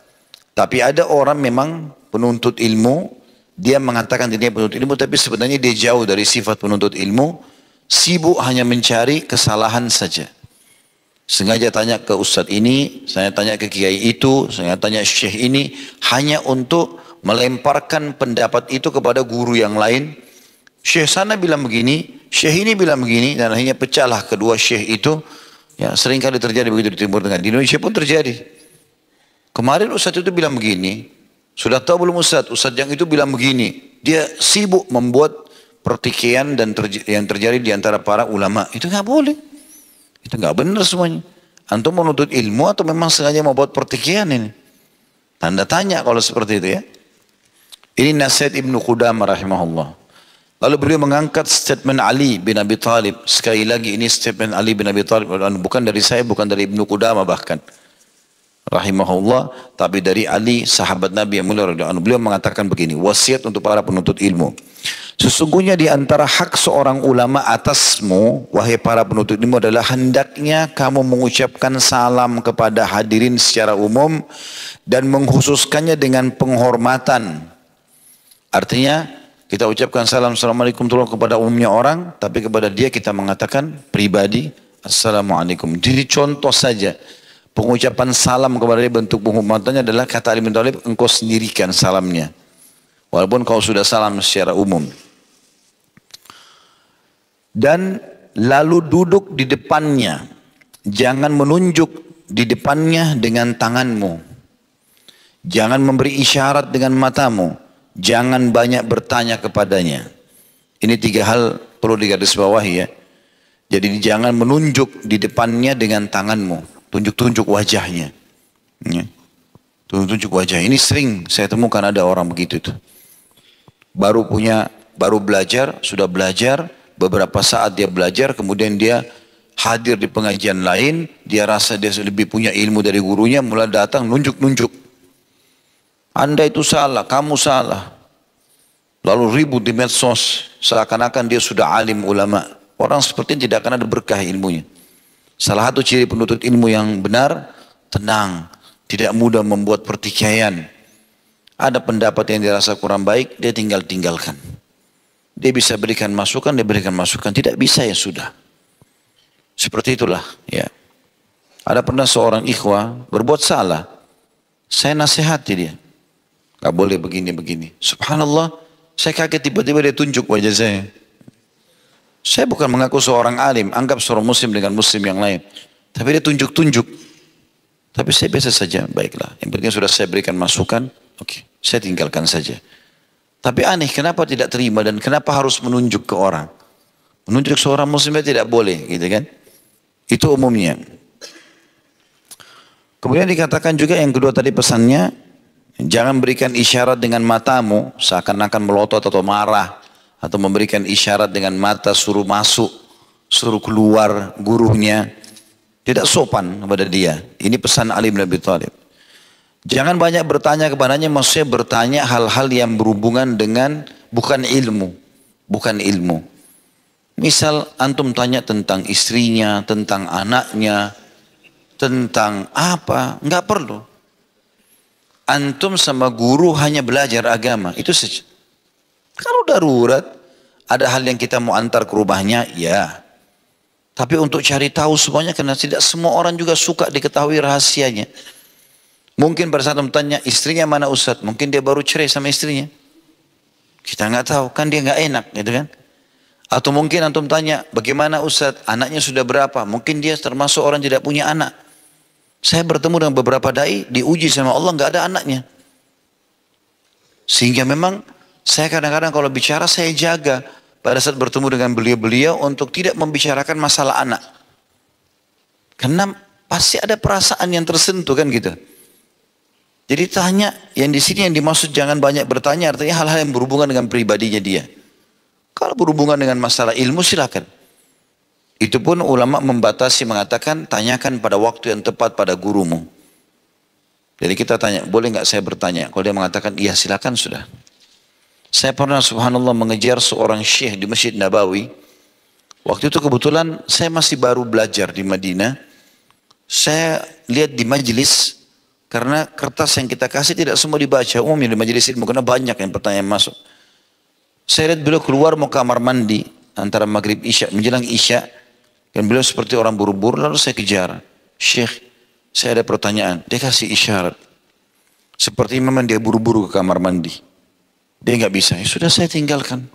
Tapi ada orang memang penuntut ilmu, dia mengatakan dirinya penuntut ilmu, tapi sebenarnya dia jauh dari sifat penuntut ilmu, sibuk hanya mencari kesalahan saja. Sengaja tanya ke ustadz ini, saya tanya ke kiai itu, saya tanya syekh ini, hanya untuk melemparkan pendapat itu kepada guru yang lain. Syekh sana bilang begini, syekh ini bilang begini, dan akhirnya pecahlah kedua syekh itu. Ya, sering kali terjadi begitu di Timur Tengah. Di Indonesia pun terjadi. Kemarin ustadz itu bilang begini, sudah tahu belum ustadz? Ustadz yang itu bilang begini. Dia sibuk membuat pertikaian dan yang terjadi di antara para ulama. Itu nggak boleh. Itu nggak benar semuanya. Antum menuntut ilmu atau memang sengaja mau buat pertikaian ini? Tanda tanya kalau seperti itu ya. Ini nasihat Ibnu Qudamah rahimahullah. Lalu beliau mengangkat statement Ali bin Abi Thalib. Sekali lagi ini statement Ali bin Abi Thalib. Bukan dari saya, bukan dari Ibnu Qudamah bahkan. Rahimahullah. Tapi dari Ali, sahabat Nabi yang mulia. Beliau mengatakan begini. Wasiat untuk para penuntut ilmu. Sesungguhnya di antara hak seorang ulama atasmu, wahai para penuntut ilmu, adalah hendaknya kamu mengucapkan salam kepada hadirin secara umum dan mengkhususkannya dengan penghormatan. Artinya, kita ucapkan salam assalamualaikum kepada umumnya orang, tapi kepada dia kita mengatakan pribadi assalamualaikum. Jadi contoh saja, pengucapan salam kepada dia bentuk penghormatannya adalah kata Ali bin Thalib, engkau sendirikan salamnya. Walaupun kau sudah salam secara umum. Dan lalu duduk di depannya. Jangan menunjuk di depannya dengan tanganmu. Jangan memberi isyarat dengan matamu. Jangan banyak bertanya kepadanya. Ini 3 hal perlu digarisbawahi ya. Jadi jangan menunjuk di depannya dengan tanganmu. Tunjuk-tunjuk wajahnya. Ya. Tunjuk-tunjuk wajah. Ini sering saya temukan ada orang begitu itu. Baru belajar, sudah belajar, beberapa saat dia belajar, kemudian dia hadir di pengajian lain, dia rasa dia lebih punya ilmu dari gurunya, mulai datang nunjuk-nunjuk. Anda itu salah, kamu salah. Lalu ribut di medsos, seakan-akan dia sudah alim ulama. Orang seperti ini tidak akan ada berkah ilmunya. Salah satu ciri penuntut ilmu yang benar, tenang, tidak mudah membuat pertikaian. Ada pendapat yang dirasa kurang baik, dia tinggalkan. Dia bisa berikan masukan, dia berikan masukan. Tidak bisa ya sudah. Seperti itulah. Ya. Ada pernah seorang ikhwah berbuat salah. Saya nasihati dia. Gak boleh begini-begini. Subhanallah, saya kaget tiba-tiba dia tunjuk wajah saya. Saya bukan mengaku seorang alim, anggap seorang muslim dengan muslim yang lain. Tapi dia tunjuk-tunjuk. Tapi saya biasa saja, baiklah. Yang penting sudah saya berikan masukan. Oke, saya tinggalkan saja. Tapi aneh, kenapa tidak terima dan kenapa harus menunjuk ke orang? Menunjuk seorang muslim tidak boleh, gitu kan? Itu umumnya. Kemudian dikatakan juga yang kedua tadi pesannya, jangan berikan isyarat dengan matamu, seakan-akan melotot atau marah, atau memberikan isyarat dengan mata suruh masuk, suruh keluar gurunya. Tidak sopan kepada dia. Ini pesan Ali bin Abi Thalib. Jangan banyak bertanya kepadanya, maksudnya bertanya hal-hal yang berhubungan dengan bukan ilmu. Bukan ilmu. Misal antum tanya tentang istrinya, tentang anaknya, tentang apa, enggak perlu. Antum sama guru hanya belajar agama, itu saja. Kalau darurat, ada hal yang kita mau antar ke rumahnya, ya. Tapi untuk cari tahu semuanya, karena tidak semua orang juga suka diketahui rahasianya. Mungkin pada saat tanya istrinya mana Ustaz, mungkin dia baru cerai sama istrinya. Kita nggak tahu, kan dia nggak enak gitu kan. Atau mungkin antum tanya, bagaimana Ustaz, anaknya sudah berapa? Mungkin dia termasuk orang tidak punya anak. Saya bertemu dengan beberapa dai, diuji sama Allah nggak ada anaknya. Sehingga memang saya kadang-kadang kalau bicara saya jaga pada saat bertemu dengan beliau-beliau untuk tidak membicarakan masalah anak. Karena pasti ada perasaan yang tersentuh kan gitu. Jadi tanya, yang di sini yang dimaksud jangan banyak bertanya, artinya hal-hal yang berhubungan dengan pribadinya dia. Kalau berhubungan dengan masalah ilmu silakan. Itu pun ulama membatasi mengatakan tanyakan pada waktu yang tepat pada gurumu. Jadi kita tanya, boleh nggak saya bertanya? Kalau dia mengatakan iya silakan sudah. Saya pernah subhanallah mengejar seorang syekh di Masjid Nabawi. Waktu itu kebetulan saya masih baru belajar di Madinah. Saya lihat di majelis, karena kertas yang kita kasih tidak semua dibaca umumnya di majelis ilmu, karena banyak yang pertanyaan masuk. Saya lihat beliau keluar mau kamar mandi antara maghrib isya, menjelang isya. Dan beliau seperti orang buru-buru, lalu saya kejar. Syekh, saya ada pertanyaan. Dia kasih isyarat. Seperti memang dia buru-buru ke kamar mandi. Dia nggak bisa. Ya sudah, saya tinggalkan.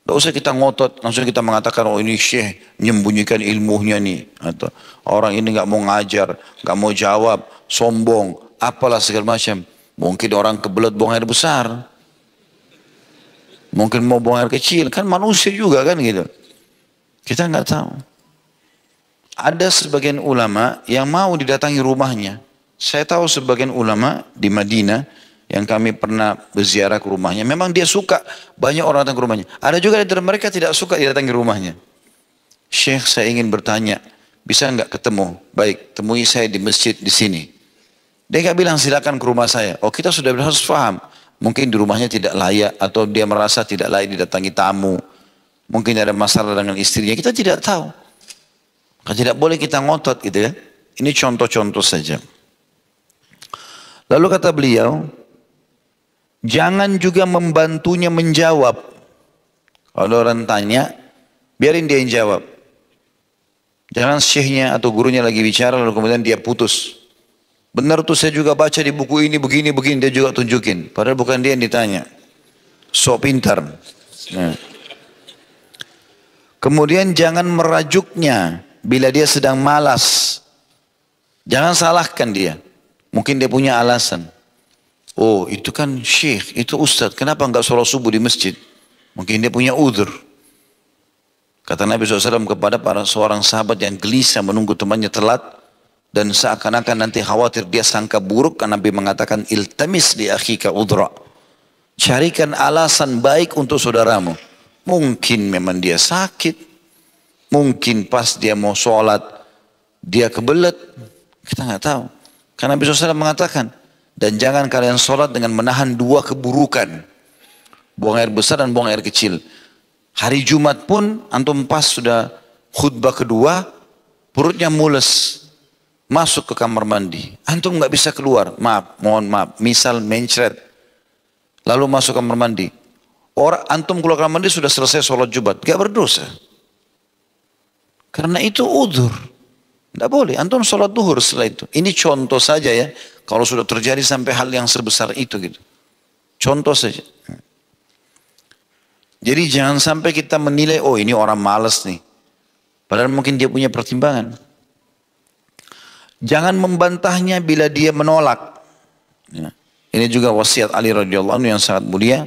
Tidak usah kita ngotot, langsung kita mengatakan, oh ini syekh menyembunyikan ilmunya nih. Atau orang ini nggak mau ngajar, nggak mau jawab, sombong, apalah segala macam. Mungkin orang kebelet buang air besar. Mungkin mau buang air kecil, kan manusia juga kan gitu. Kita nggak tahu. Ada sebagian ulama yang mau didatangi rumahnya. Saya tahu sebagian ulama di Madinah yang kami pernah berziarah ke rumahnya. Memang dia suka banyak orang datang ke rumahnya. Ada juga dari mereka tidak suka didatangi rumahnya. Syekh, saya ingin bertanya, bisa nggak ketemu? Baik, temui saya di masjid di sini. Dia nggak bilang silakan ke rumah saya. Oh, kita sudah harus paham. Mungkin di rumahnya tidak layak, atau dia merasa tidak layak didatangi tamu. Mungkin ada masalah dengan istrinya. Kita tidak tahu. Kan tidak boleh kita ngotot gitu ya. Ini contoh-contoh saja. Lalu kata beliau, jangan juga membantunya menjawab. Kalau orang tanya, biarin dia yang jawab. Jangan syekhnya atau gurunya lagi bicara lalu kemudian dia putus. Benar tuh saya juga baca di buku ini begini dia juga tunjukin. Padahal bukan dia yang ditanya. Sok pintar. Nah. Kemudian jangan merajuknya bila dia sedang malas. Jangan salahkan dia. Mungkin dia punya alasan. Oh itu kan syekh, itu ustadz. Kenapa enggak sholat subuh di masjid? Mungkin dia punya udzur. Kata Nabi SAW kepada seorang sahabat yang gelisah menunggu temannya telat. Dan seakan-akan nanti khawatir dia sangka buruk. Karena Nabi mengatakan iltamis li akhika udhra. Carikan alasan baik untuk saudaramu. Mungkin memang dia sakit. Mungkin pas dia mau sholat dia kebelet. Kita nggak tahu. Karena Nabi SAW mengatakan, dan jangan kalian sholat dengan menahan dua keburukan. Buang air besar dan buang air kecil. Hari Jumat pun antum pas sudah khutbah kedua, perutnya mules. Masuk ke kamar mandi. Antum nggak bisa keluar. Maaf, mohon maaf. Misal mencret. Lalu masuk kamar mandi. Orang antum keluar kamar mandi sudah selesai sholat Jumat. Gak berdosa. Karena itu udzur. Tidak boleh, antum sholat duhur setelah itu. Ini contoh saja ya. Kalau sudah terjadi sampai hal yang sebesar itu gitu. Contoh saja. Jadi jangan sampai kita menilai, oh ini orang malas nih. Padahal mungkin dia punya pertimbangan. Jangan membantahnya bila dia menolak. Ya. Ini juga wasiat Ali radhiyallahu anhu yang sangat mulia.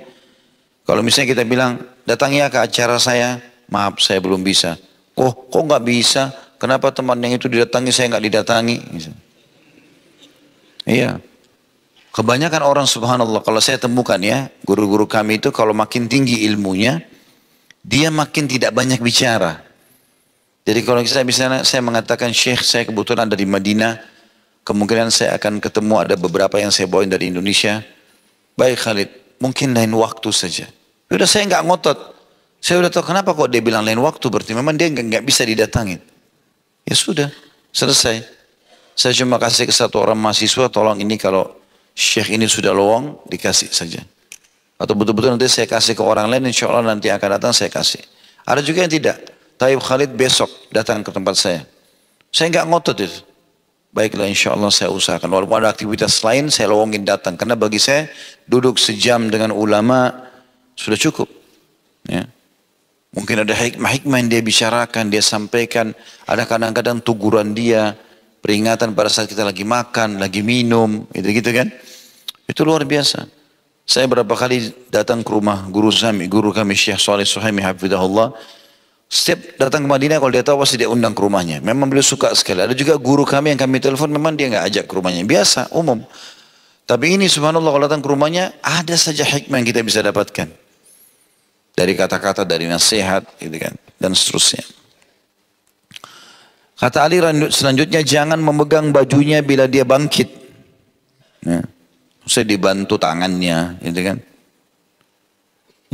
Kalau misalnya kita bilang, datangi ya ke acara saya. Maaf, saya belum bisa. Oh, kok nggak bisa? Kenapa teman yang itu didatangi, saya nggak didatangi? Iya. Kebanyakan orang subhanallah, kalau saya temukan ya, guru-guru kami itu kalau makin tinggi ilmunya, dia makin tidak banyak bicara. Jadi kalau saya mengatakan, Syekh saya kebetulan ada di Madinah, kemungkinan saya akan ketemu ada beberapa yang saya bawain dari Indonesia. Baik Khalid, mungkin lain waktu saja. Udah saya nggak ngotot. Saya udah tahu kenapa kok dia bilang lain waktu, berarti memang dia nggak bisa didatangin. Ya sudah, selesai. Saya cuma kasih ke satu orang mahasiswa, tolong ini kalau syekh ini sudah lowong, dikasih saja. Atau betul-betul nanti saya kasih ke orang lain, insya Allah nanti akan datang saya kasih. Ada juga yang tidak. Taib Khalid besok datang ke tempat saya. Saya nggak ngotot itu. Baiklah insya Allah saya usahakan. Walaupun ada aktivitas lain, saya lowongin datang. Karena bagi saya, duduk sejam dengan ulama sudah cukup. Ya. Mungkin ada hikmah-hikmah yang dia bicarakan, dia sampaikan. Ada kadang-kadang teguran dia, peringatan pada saat kita lagi makan, lagi minum, gitu-gitu kan. Itu luar biasa. Saya berapa kali datang ke rumah guru kami Syekh Shalih Suhaimi hafizahullah. Setiap datang ke Madinah kalau dia tahu pasti dia undang ke rumahnya. Memang beliau suka sekali. Ada juga guru kami yang kami telepon, memang dia nggak ajak ke rumahnya. Biasa, umum. Tapi ini subhanallah kalau datang ke rumahnya, ada saja hikmah yang kita bisa dapatkan. Dari kata-kata, dari nasihat, gitu kan, dan seterusnya. Kata Ali selanjutnya, jangan memegang bajunya bila dia bangkit. Ya. Saya dibantu tangannya, gitu kan.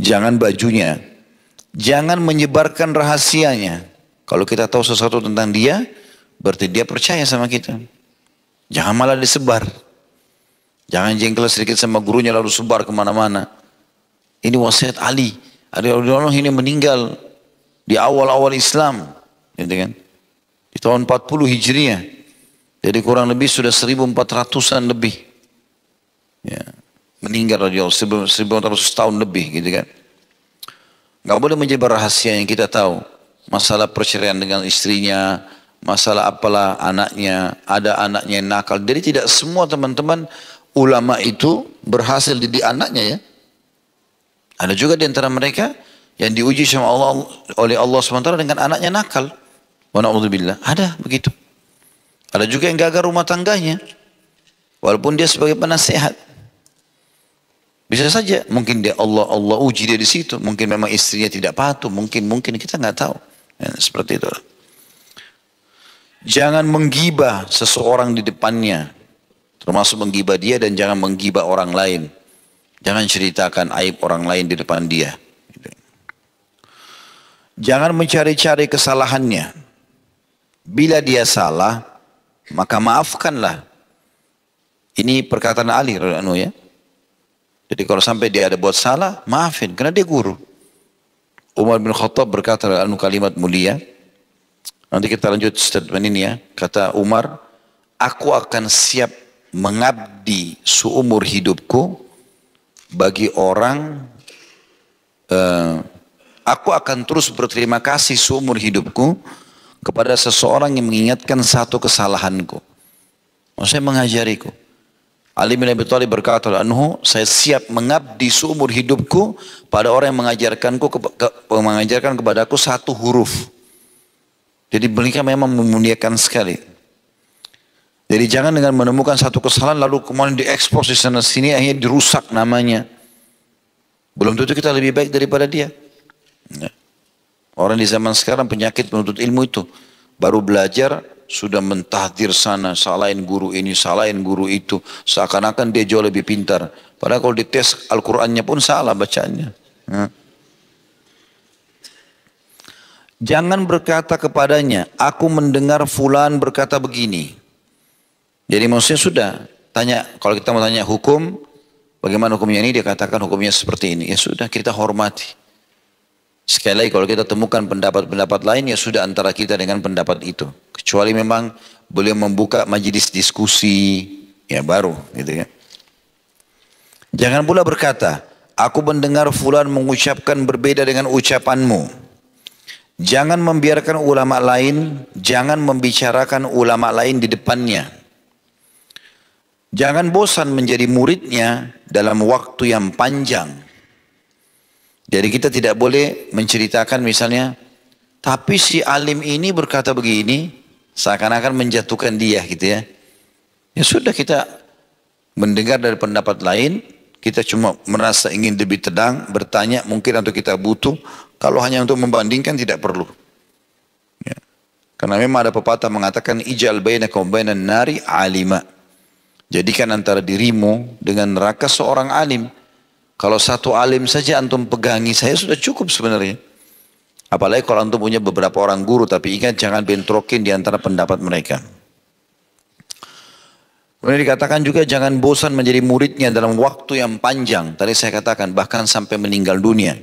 jangan bajunya, jangan menyebarkan rahasianya. Kalau kita tahu sesuatu tentang dia, berarti dia percaya sama kita. Jangan malah disebar. Jangan jengkel sedikit sama gurunya lalu sebar kemana-mana. Ini wasiat Ali. Ali radhiyallahu ini meninggal di awal-awal Islam, gitu kan? Di tahun 40 Hijriah. Jadi kurang lebih sudah 1400-an lebih. Ya, meninggal radhiyallahu 1400 tahun lebih, gitu kan? Gak boleh menyebar rahasia yang kita tahu. Masalah perceraian dengan istrinya, masalah apalah anaknya, ada anaknya yang nakal. Jadi tidak semua teman-teman ulama itu berhasil didik anaknya ya. Ada juga di antara mereka yang diuji sama Allah oleh Allah SWT dengan anaknya nakal. Wa na'udzubillah. Ada begitu. Ada juga yang gagal rumah tangganya. Walaupun dia sebagai penasehat. Bisa saja mungkin dia Allah uji dia di situ. Mungkin memang istrinya tidak patuh. Mungkin kita nggak tahu. Ya, seperti itu. Jangan menggibah seseorang di depannya. Termasuk menggibah dia dan jangan menggibah orang lain. Jangan ceritakan aib orang lain di depan dia. Jangan mencari-cari kesalahannya. Bila dia salah, maka maafkanlah. Ini perkataan Ali ya. Jadi kalau sampai dia ada buat salah, maafin. Karena dia guru. Umar bin Khattab berkata kalimat mulia. Nanti kita lanjut statement ini ya. Kata Umar, aku akan siap mengabdi seumur hidupku bagi orang, aku akan terus berterima kasih seumur hidupku kepada seseorang yang mengingatkan satu kesalahanku. Maksudnya mengajariku. Ali bin Abi Thalib berkata anhu, saya siap mengabdi seumur hidupku pada orang yang mengajarkan kepadaku satu huruf. Jadi mereka memang memuliakan sekali. Jadi jangan dengan menemukan satu kesalahan lalu kemudian diekspos di sana sini akhirnya dirusak namanya. Belum tentu kita lebih baik daripada dia. Ya. Orang di zaman sekarang penyakit menuntut ilmu itu. Baru belajar sudah mentahdir sana, salahin guru ini, salahin guru itu. Seakan-akan dia jauh lebih pintar. Padahal kalau dites Al-Qur'annya pun salah bacanya. Ya. Jangan berkata kepadanya, aku mendengar fulan berkata begini. Jadi maksudnya sudah, tanya, kalau kita mau tanya hukum, bagaimana hukumnya ini, dia katakan hukumnya seperti ini. Ya sudah, kita hormati. Sekali lagi kalau kita temukan pendapat-pendapat lain, ya sudah antara kita dengan pendapat itu. Kecuali memang beliau membuka majelis diskusi, ya baru gitu ya. Jangan pula berkata, aku mendengar fulan mengucapkan berbeda dengan ucapanmu. Jangan membiarkan ulama lain, jangan membicarakan ulama lain di depannya. Jangan bosan menjadi muridnya dalam waktu yang panjang. Jadi kita tidak boleh menceritakan misalnya, tapi si alim ini berkata begini, seakan-akan menjatuhkan dia gitu ya. Ya sudah kita mendengar dari pendapat lain, kita cuma merasa ingin lebih tenang, bertanya mungkin atau kita butuh, kalau hanya untuk membandingkan tidak perlu. Ya. Karena memang ada pepatah mengatakan, ijal bainaka wa bainan nari alima. Jadikan antara dirimu dengan neraka seorang alim. Kalau satu alim saja antum pegangi saya sudah cukup sebenarnya. Apalagi kalau antum punya beberapa orang guru, tapi ingat jangan bentrokin di antara pendapat mereka. Kemudian dikatakan juga jangan bosan menjadi muridnya dalam waktu yang panjang. Tadi saya katakan bahkan sampai meninggal dunia.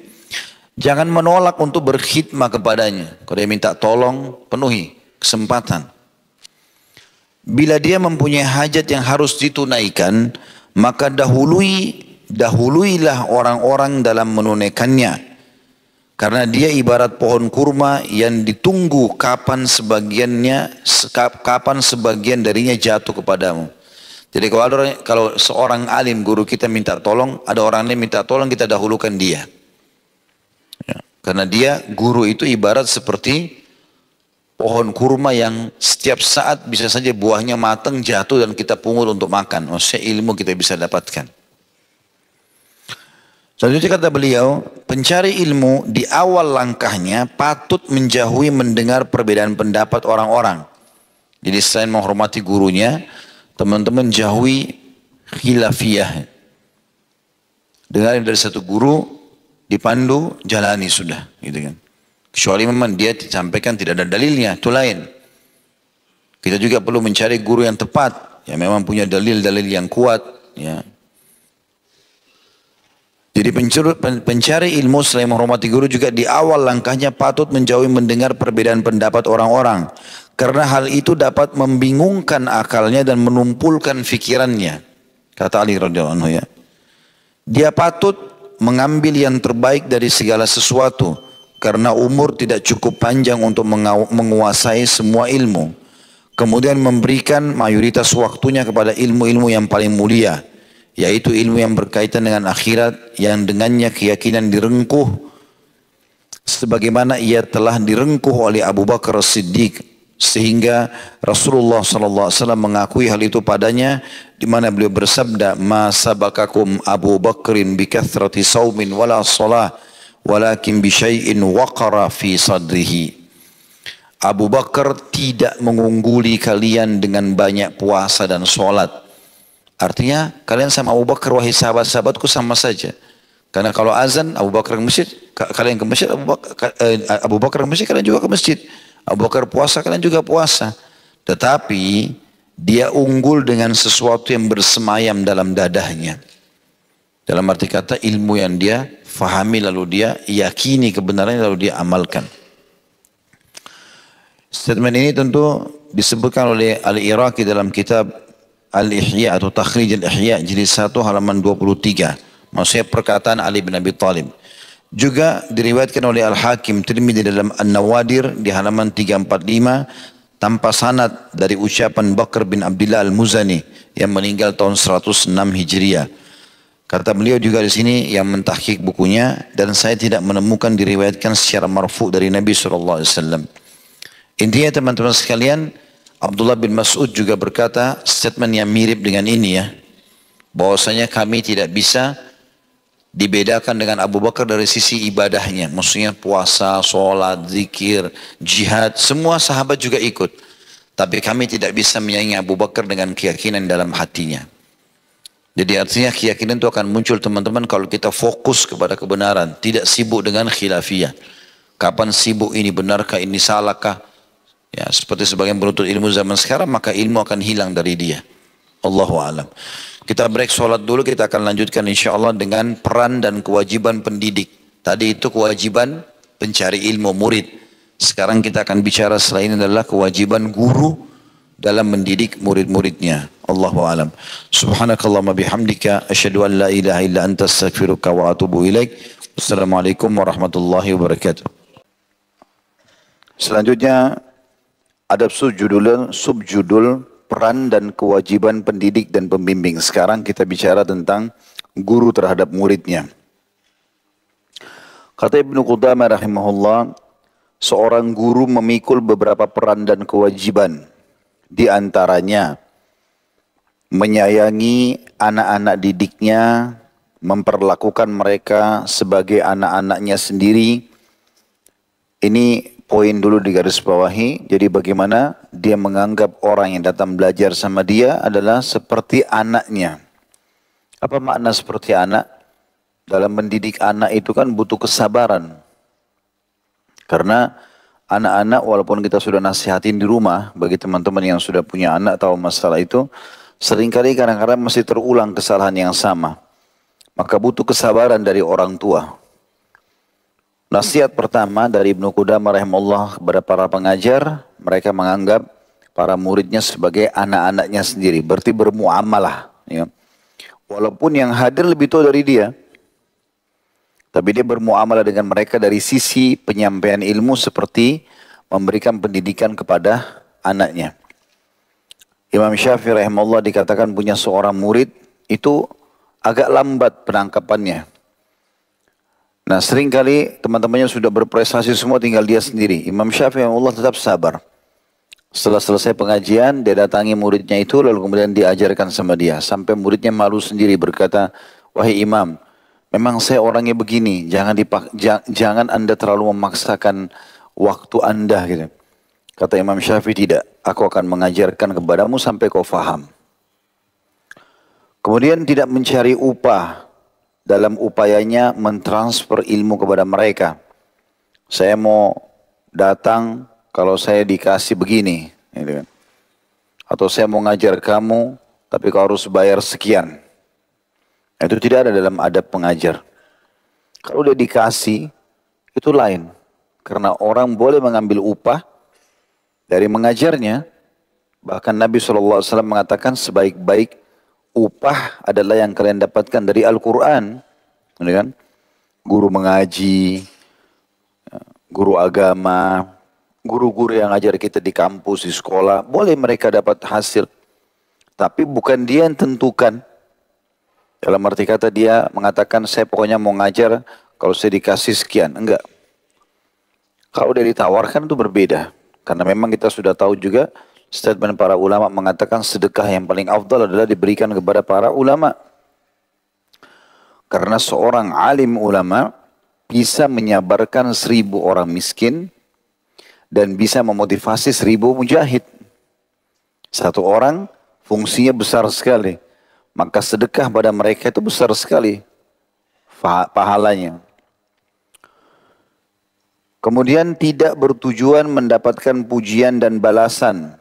Jangan menolak untuk berkhidmah kepadanya. Kalau dia minta tolong, penuhi kesempatan. Bila dia mempunyai hajat yang harus ditunaikan, maka dahuluilah orang-orang dalam menunaikannya. Karena dia ibarat pohon kurma yang ditunggu kapan sebagian darinya jatuh kepadamu. Jadi kalau seorang alim guru kita minta tolong, ada orang lain minta tolong, kita dahulukan dia. Ya, karena dia guru itu ibarat seperti pohon kurma yang setiap saat bisa saja buahnya matang, jatuh dan kita pungut untuk makan. Maksudnya ilmu kita bisa dapatkan. Selanjutnya kata beliau, pencari ilmu di awal langkahnya patut menjauhi mendengar perbedaan pendapat orang-orang. Jadi selain menghormati gurunya, teman-teman jauhi khilafiyah. Dengar dari satu guru, dipandu, jalani sudah, gitu kan. Kecuali memang dia disampaikan tidak ada dalilnya, itu lain. Kita juga perlu mencari guru yang tepat, yang memang punya dalil-dalil yang kuat, ya. Jadi pencari ilmu selain menghormati guru juga di awal langkahnya patut menjauhi mendengar perbedaan pendapat orang-orang. Karena hal itu dapat membingungkan akalnya dan menumpulkan fikirannya. Kata Ali radhiyallahu anhu, ya. Dia patut mengambil yang terbaik dari segala sesuatu. Karena umur tidak cukup panjang untuk menguasai semua ilmu. Kemudian memberikan mayoritas waktunya kepada ilmu-ilmu yang paling mulia. Yaitu ilmu yang berkaitan dengan akhirat, yang dengannya keyakinan direngkuh. Sebagaimana ia telah direngkuh oleh Abu Bakar As-Siddiq. Sehingga Rasulullah SAW mengakui hal itu padanya. Di mana beliau bersabda, Ma sabakakum Abu Bakrin bikathrati sawmin wala salah. Walakin bisyai'in waqara fi sadrihi. Abu Bakar tidak mengungguli kalian dengan banyak puasa dan sholat. Artinya kalian sama Abu Bakar, wahai sahabat-sahabatku, sama saja. Karena kalau azan Abu Bakar ke masjid, kalian ke masjid, Abu Bakar ke masjid, kalian juga ke masjid. Abu Bakar puasa, kalian juga puasa. Tetapi dia unggul dengan sesuatu yang bersemayam dalam dadahnya. Dalam arti kata ilmu yang dia fahami lalu dia yakini kebenarannya lalu dia amalkan. Statement ini tentu disebutkan oleh Al-Iraqi dalam kitab Al-Ihya atau Takhrij Al-Ihya jilid 1 halaman 23. Maksudnya perkataan Ali bin Abi Thalib. Juga diriwayatkan oleh Al-Hakim Tirmidzi dalam An-Nawadir di halaman 345 tanpa sanad dari ucapan Bakr bin Abdullah Al-Muzani yang meninggal tahun 106 Hijriah. Kata beliau juga di sini yang mentahqiq bukunya, dan saya tidak menemukan diriwayatkan secara marfu dari Nabi SAW. Intinya teman-teman sekalian, Abdullah bin Mas'ud juga berkata statement yang mirip dengan ini, ya. Bahwasanya kami tidak bisa dibedakan dengan Abu Bakar dari sisi ibadahnya. Maksudnya puasa, sholat, zikir, jihad, semua sahabat juga ikut. Tapi kami tidak bisa menyaingi Abu Bakar dengan keyakinan dalam hatinya. Jadi artinya keyakinan itu akan muncul teman-teman kalau kita fokus kepada kebenaran. Tidak sibuk dengan khilafiyah. Kapan sibuk ini benarkah, ini salahkah? Ya, seperti sebagian penuntut ilmu zaman sekarang, maka ilmu akan hilang dari dia. Allahu a'lam. Kita break sholat dulu, kita akan lanjutkan insyaAllah dengan peran dan kewajiban pendidik. Tadi itu kewajiban pencari ilmu, murid. Sekarang kita akan bicara selain adalah kewajiban guru dalam mendidik murid-muridnya. Allahu a'lam. Subhanakallahumma bihamdika asyhadu an la ilaha illa anta astaghfiruka wa atubu ilaik. Wassalamualaikum warahmatullahi wabarakatuh. Selanjutnya ada subjudul peran dan kewajiban pendidik dan pembimbing. Sekarang kita bicara tentang guru terhadap muridnya. Kata Ibnu Qudamah rahimahullah, seorang guru memikul beberapa peran dan kewajiban. Di antaranya menyayangi anak-anak didiknya, memperlakukan mereka sebagai anak-anaknya sendiri. Ini poin dulu di garis bawahi. Jadi bagaimana dia menganggap orang yang datang belajar sama dia adalah seperti anaknya. Apa makna seperti anak? Dalam mendidik anak itu kan butuh kesabaran. Karena anak-anak walaupun kita sudah nasihatin di rumah, bagi teman-teman yang sudah punya anak tahu masalah itu, seringkali kadang-kadang masih terulang kesalahan yang sama. Maka butuh kesabaran dari orang tua. Nasihat pertama dari Ibnu Qudamah rahimahullah kepada para pengajar, mereka menganggap para muridnya sebagai anak-anaknya sendiri. Berarti bermuamalah. Ya. Walaupun yang hadir lebih tua dari dia, tapi dia bermuamalah dengan mereka dari sisi penyampaian ilmu seperti memberikan pendidikan kepada anaknya. Imam Syafi'i rahimahullah dikatakan punya seorang murid itu agak lambat penangkapannya. Nah seringkali teman-temannya sudah berprestasi semua, tinggal dia sendiri. Imam Syafi'i rahimahullah tetap sabar. Setelah selesai pengajian, dia datangi muridnya itu lalu kemudian diajarkan sama dia. Sampai muridnya malu sendiri berkata, wahai imam, memang saya orangnya begini, jangan anda terlalu memaksakan waktu anda gitu. Kata Imam Syafi'i, tidak, aku akan mengajarkan kepadamu sampai kau faham. Kemudian tidak mencari upah dalam upayanya mentransfer ilmu kepada mereka. Saya mau datang kalau saya dikasih begini, gitu kan. Atau saya mau ngajar kamu, tapi kau harus bayar sekian. Itu tidak ada dalam adab pengajar. Kalau udah dikasih, itu lain. Karena orang boleh mengambil upah dari mengajarnya. Bahkan Nabi SAW mengatakan sebaik-baik upah adalah yang kalian dapatkan dari Al-Quran. Kan? Guru mengaji, guru agama, guru-guru yang ajar kita di kampus, di sekolah, boleh mereka dapat hasil. Tapi bukan dia yang tentukan. Dalam arti kata dia mengatakan saya pokoknya mau ngajar kalau saya dikasih sekian. Enggak. Kalau dia ditawarkan itu berbeda. Karena memang kita sudah tahu juga statement para ulama mengatakan sedekah yang paling afdal adalah diberikan kepada para ulama. Karena seorang alim ulama bisa menyabarkan 1000 orang miskin dan bisa memotivasi 1000 mujahid. Satu orang fungsinya besar sekali. Maka sedekah pada mereka itu besar sekali pahalanya. Kemudian tidak bertujuan mendapatkan pujian dan balasan.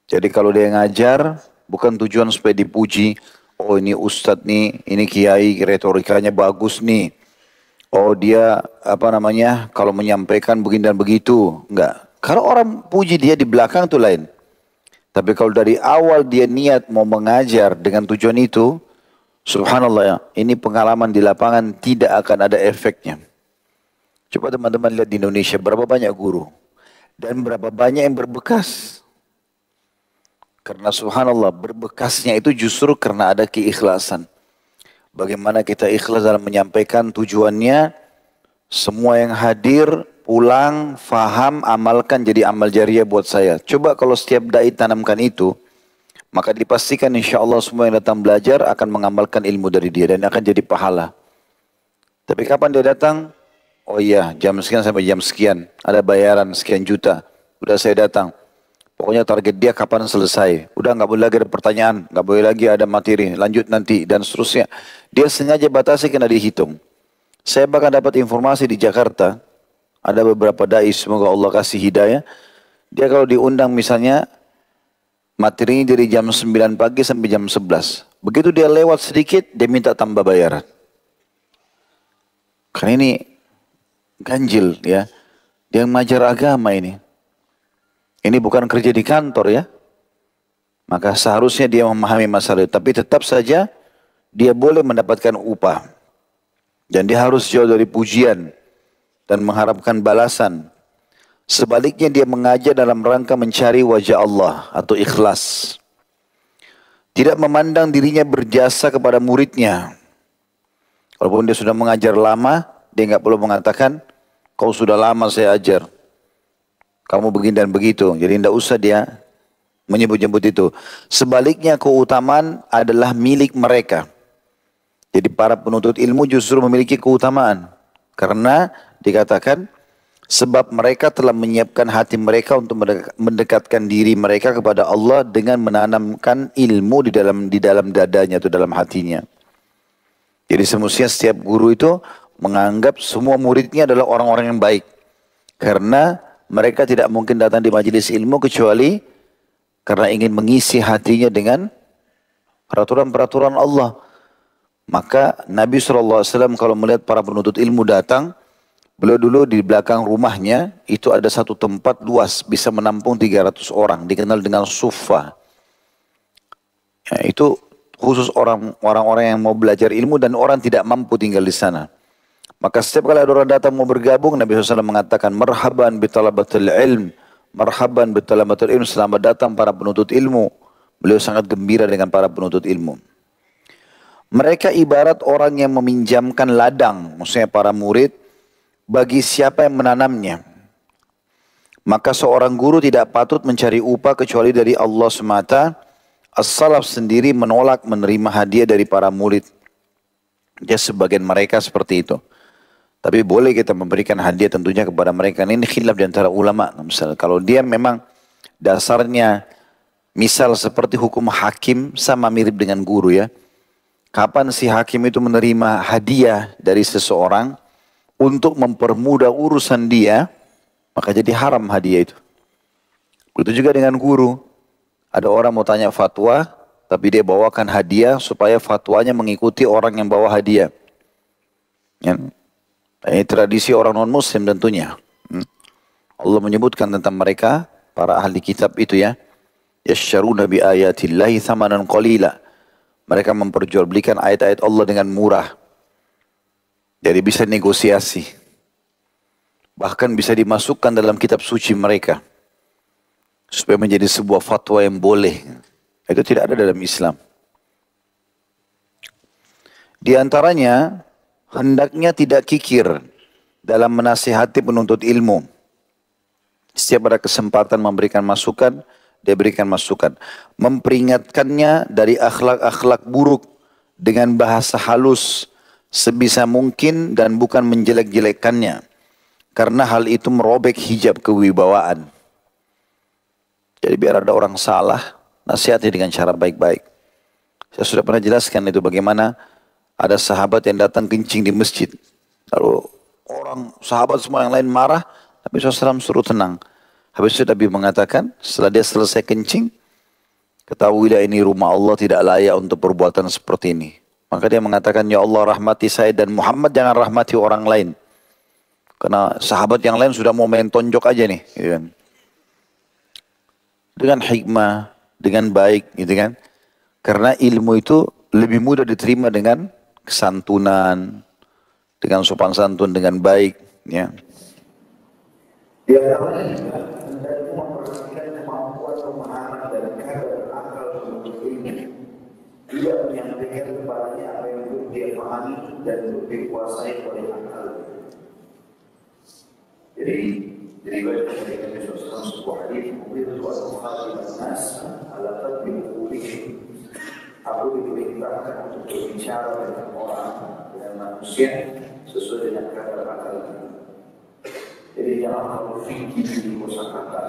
Jadi kalau dia ngajar, bukan tujuan supaya dipuji. Oh ini ustadz nih, ini kiai, retorikanya bagus nih. Oh dia kalau menyampaikan begini dan begitu. Enggak. Kalau orang puji dia di belakang itu lain. Tapi kalau dari awal dia niat mau mengajar dengan tujuan itu, subhanallah ya, ini pengalaman di lapangan tidak akan ada efeknya. Coba teman-teman lihat di Indonesia berapa banyak guru dan berapa banyak yang berbekas. Karena subhanallah berbekasnya itu justru karena ada keikhlasan. Bagaimana kita ikhlas dalam menyampaikan tujuannya, semua yang hadir pulang, faham, amalkan jadi amal jariah buat saya. Coba kalau setiap dai tanamkan itu, maka dipastikan insya Allah semua yang datang belajar akan mengamalkan ilmu dari dia dan akan jadi pahala. Tapi kapan dia datang? Oh iya, jam sekian sampai jam sekian, ada bayaran sekian juta. Udah saya datang. Pokoknya target dia kapan selesai. Udah nggak boleh lagi ada pertanyaan, nggak boleh lagi ada materi, lanjut nanti dan seterusnya. Dia sengaja batasi kena dihitung. Saya bahkan dapat informasi di Jakarta, ada beberapa dai, semoga Allah kasih hidayah. Dia kalau diundang misalnya, materinya dari jam 9 pagi sampai jam 11. Begitu dia lewat sedikit, dia minta tambah bayaran. Karena ini ganjil ya. Dia mengajar agama ini. Ini bukan kerja di kantor ya. Maka seharusnya dia memahami masalah itu. Tapi tetap saja dia boleh mendapatkan upah. Dan dia harus jauh dari pujian dan mengharapkan balasan. Sebaliknya dia mengajar dalam rangka mencari wajah Allah atau ikhlas. Tidak memandang dirinya berjasa kepada muridnya. Walaupun dia sudah mengajar lama, dia nggak perlu mengatakan, kau sudah lama saya ajar. Kamu begini dan begitu. Jadi tidak usah dia menyebut-nyebut itu. Sebaliknya keutamaan adalah milik mereka. Jadi para penuntut ilmu justru memiliki keutamaan. Karena dikatakan sebab mereka telah menyiapkan hati mereka untuk mendekatkan diri mereka kepada Allah dengan menanamkan ilmu di dalam dadanya atau dalam hatinya. Jadi semestinya setiap guru itu menganggap semua muridnya adalah orang-orang yang baik. Karena mereka tidak mungkin datang di majelis ilmu kecuali karena ingin mengisi hatinya dengan peraturan-peraturan Allah. Maka Nabi SAW kalau melihat para penuntut ilmu datang, beliau dulu di belakang rumahnya itu ada satu tempat luas bisa menampung 300 orang, dikenal dengan Sufa. Ya, itu khusus orang-orang yang mau belajar ilmu dan orang tidak mampu tinggal di sana. Maka setiap kali ada orang datang mau bergabung, Nabi SAW mengatakan, marhaban bitalabatul ilm, marhaban bitalabatul ilm, selamat datang para penuntut ilmu. Beliau sangat gembira dengan para penuntut ilmu. Mereka ibarat orang yang meminjamkan ladang, maksudnya para murid, bagi siapa yang menanamnya. Maka seorang guru tidak patut mencari upah kecuali dari Allah semata. As-salaf sendiri menolak menerima hadiah dari para murid. Ya sebagian mereka seperti itu. Tapi boleh kita memberikan hadiah tentunya kepada mereka. Ini khilaf di antara ulama. Misalnya kalau dia memang dasarnya misal seperti hukum hakim sama mirip dengan guru ya. Kapan si hakim itu menerima hadiah dari seseorang untuk mempermudah urusan dia, maka jadi haram hadiah itu. Begitu juga dengan guru. Ada orang mau tanya fatwa, tapi dia bawakan hadiah supaya fatwanya mengikuti orang yang bawa hadiah. Ya. Ini tradisi orang non-muslim tentunya. Allah menyebutkan tentang mereka, para ahli kitab itu ya. Yasyaruna bi ayatillahi thamanan qalila. Mereka memperjualbelikan ayat-ayat Allah dengan murah. Jadi bisa negosiasi. Bahkan bisa dimasukkan dalam kitab suci mereka. Supaya menjadi sebuah fatwa yang boleh. Itu tidak ada dalam Islam. Di antaranya, hendaknya tidak kikir dalam menasihati penuntut ilmu. Setiap ada kesempatan memberikan masukan, dia berikan masukan. Memperingatkannya dari akhlak-akhlak buruk dengan bahasa halus sebisa mungkin dan bukan menjelek-jelekkannya. Karena hal itu merobek hijab kewibawaan. Jadi biar ada orang salah, nasihati dengan cara baik-baik. Saya sudah pernah jelaskan itu bagaimana ada sahabat yang datang kencing di masjid. Lalu sahabat semua yang lain marah, tapi SAW suruh tenang. Habis itu Nabi mengatakan, setelah dia selesai kencing, ketahuilah ini rumah Allah tidak layak untuk perbuatan seperti ini. Maka dia mengatakan, ya Allah rahmati saya dan Muhammad, jangan rahmati orang lain. Karena sahabat yang lain sudah mau main tonjok aja nih. Gitu kan. Dengan hikmah, dengan baik. Gitu kan. Karena ilmu itu lebih mudah diterima dengan kesantunan, dengan sopan santun, dengan baik. Ya. Dia memperhatikan kemampuan pemahaman dan kadar akal untuk ini. Tidak menyampaikan kepadanya apa yang belum dia pahami dan belum dikuasai oleh akal. Jadi baik dari Nabi SAW sebuah hadis, mungkin itu al-Bukhari dan Nas, ala qadri. Aku diperintahkan untuk berbicara dengan orang, dengan manusia sesuai dengan kadar akal. Jadi jangan kamu fikir di kosakata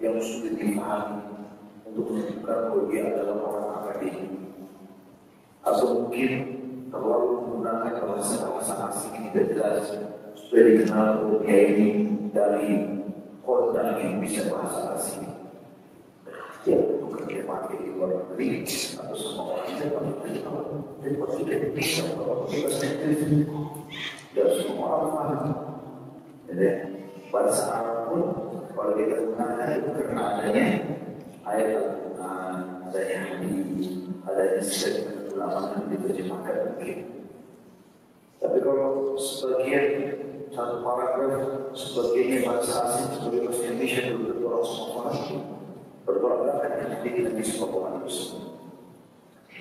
yang sulit dipahami untuk menunjukkan bahwa dia adalah orang akademik. Atau mungkin terlalu menggunakan bahasa-bahasa asing yang tidak jelas supaya dikenal bahwa dia ini dari kota yang bisa bahasa asing. Ya, bukan dia pakai di luar negeri atau semua orang yang tidak bisa bahwa dia bahasa Inggris. Dan semua orang paham. Jadi, bahasa Arab pun kalau kita gunakan itu karena adanya ayat Al-Quran, adanya hadis, adanya sebagian ulama yang diterjemahkan mungkin. Tapi kalau sebagian satu paragraf, sebagiannya bahasa asing, sebagian bahasa Indonesia belum tentu orang semua paham. Bertolak belakang yang tidak di semua orang tersebut.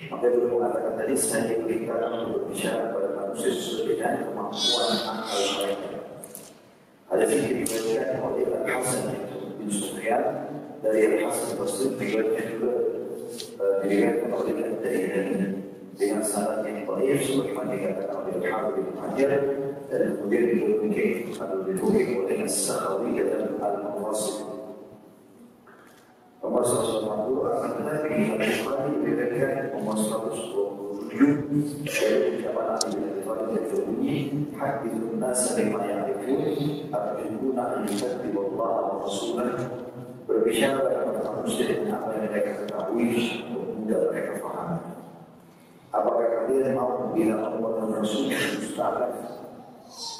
Maka dulu mengatakan tadi saya diperintahkan untuk berbicara pada manusia sesuai dengan kemampuan akal mereka. Ada yang diriwayatkan oleh Al-Hasan bin Sufyan dari Al-Hasan Basri, diriwayatkan juga diriwayatkan oleh Al-Dailami dengan sanad yang baik sebagaimana dikatakan oleh Al-Hafidz bin Hajar dan kemudian diriwayatkan oleh As-Sakhawi dan Al-Mawassit. Nomor 180 akan tetapi Al-Bukhari diriwayatkan nomor 127 dari ucapan Ali bin Abi Thalib yang berbunyi hadithun nas bima ya'rifun arjuna an yukadzib Allah wa rasulah, berbicara kepada manusia dengan apa yang mereka ketahui dan mereka faham. Apakah kalian mau bilang Allah dan Rasulnya mustahil?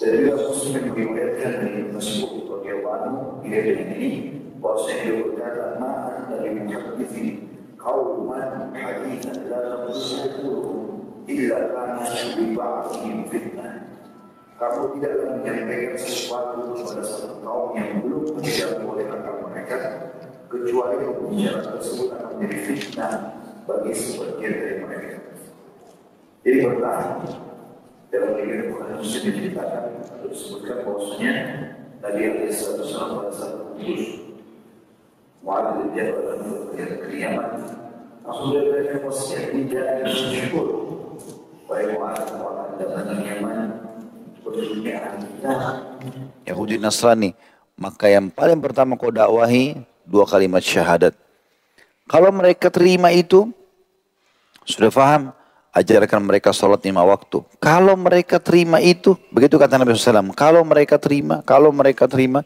Dan juga Muslim meriwayatkan dari Mas'ud radhiyallahu anhu dari ini bahwasanya dia berkata, ma'an dari muhaddithin qauman hadithan la naqulu illa kana bi ba'dihim fitnah. Kamu tidak akan menyampaikan sesuatu kepada satu kaum yang belum tidak boleh akal mereka, kecuali pembicaraan tersebut akan menjadi fitnah bagi sebagian dari mereka. Jadi bertahan dalam diri Bukhari Muslim diceritakan atau disebutkan bahwasanya Nabi SAW pada saat kudus Mu'adz bin Jabal dan kiamat langsung dia berikan wasiat tidak bersyukur baik Mu'adz dan Yaman Yahudi Nasrani, maka yang paling pertama kau dakwahi 2 kalimat syahadat. Kalau mereka terima itu, sudah faham, ajarkan mereka sholat 5 waktu. Kalau mereka terima itu, begitu kata Nabi SAW, kalau mereka terima,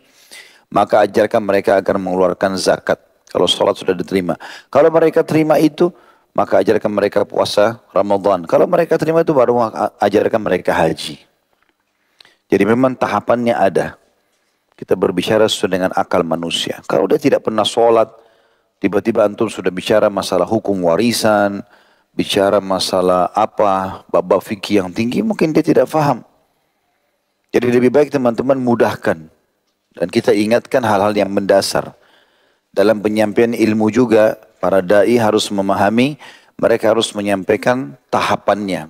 maka ajarkan mereka agar mengeluarkan zakat. Kalau sholat sudah diterima. Kalau mereka terima itu, maka ajarkan mereka puasa Ramadan. Kalau mereka terima itu, baru ajarkan mereka haji. Jadi memang tahapannya ada. Kita berbicara sesuai dengan akal manusia. Kalau dia tidak pernah sholat, tiba-tiba antum sudah bicara masalah hukum warisan, bicara masalah apa, bab fikih yang tinggi, mungkin dia tidak faham. Jadi lebih baik teman-teman mudahkan. Dan kita ingatkan hal-hal yang mendasar. Dalam penyampaian ilmu juga, para da'i harus memahami, mereka harus menyampaikan tahapannya.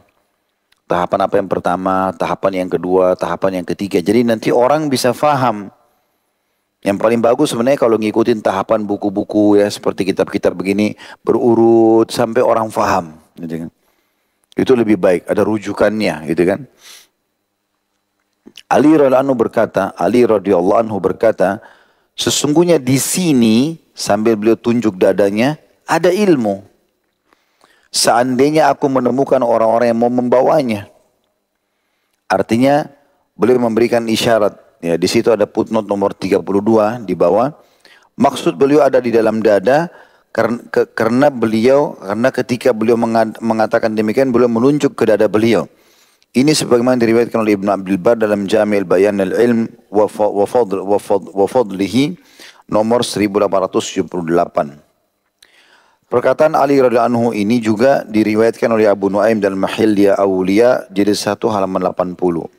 Tahapan apa yang pertama, tahapan yang kedua, tahapan yang ketiga. Jadi nanti orang bisa faham. Yang paling bagus sebenarnya kalau ngikutin tahapan buku-buku ya, seperti kitab-kitab begini, berurut sampai orang faham. Gitu kan. Itu lebih baik, ada rujukannya gitu kan. Ali radhiyallahu anhu berkata, sesungguhnya di sini sambil beliau tunjuk dadanya ada ilmu. Seandainya aku menemukan orang-orang yang mau membawanya. Artinya beliau memberikan isyarat. Ya, di situ ada footnote nomor 32 di bawah. Maksud beliau ada di dalam dada karena ketika beliau mengatakan demikian beliau menunjuk ke dada beliau. Ini sebagaimana diriwayatkan oleh Ibnu Abdul Bar dalam Jami' al-Bayan al-Ilm wa Fadlihi nomor 1878. Perkataan Ali radhiyallahu anhu ini juga diriwayatkan oleh Abu Nuaim dan Mahilya Awliya jilid 1 halaman 80.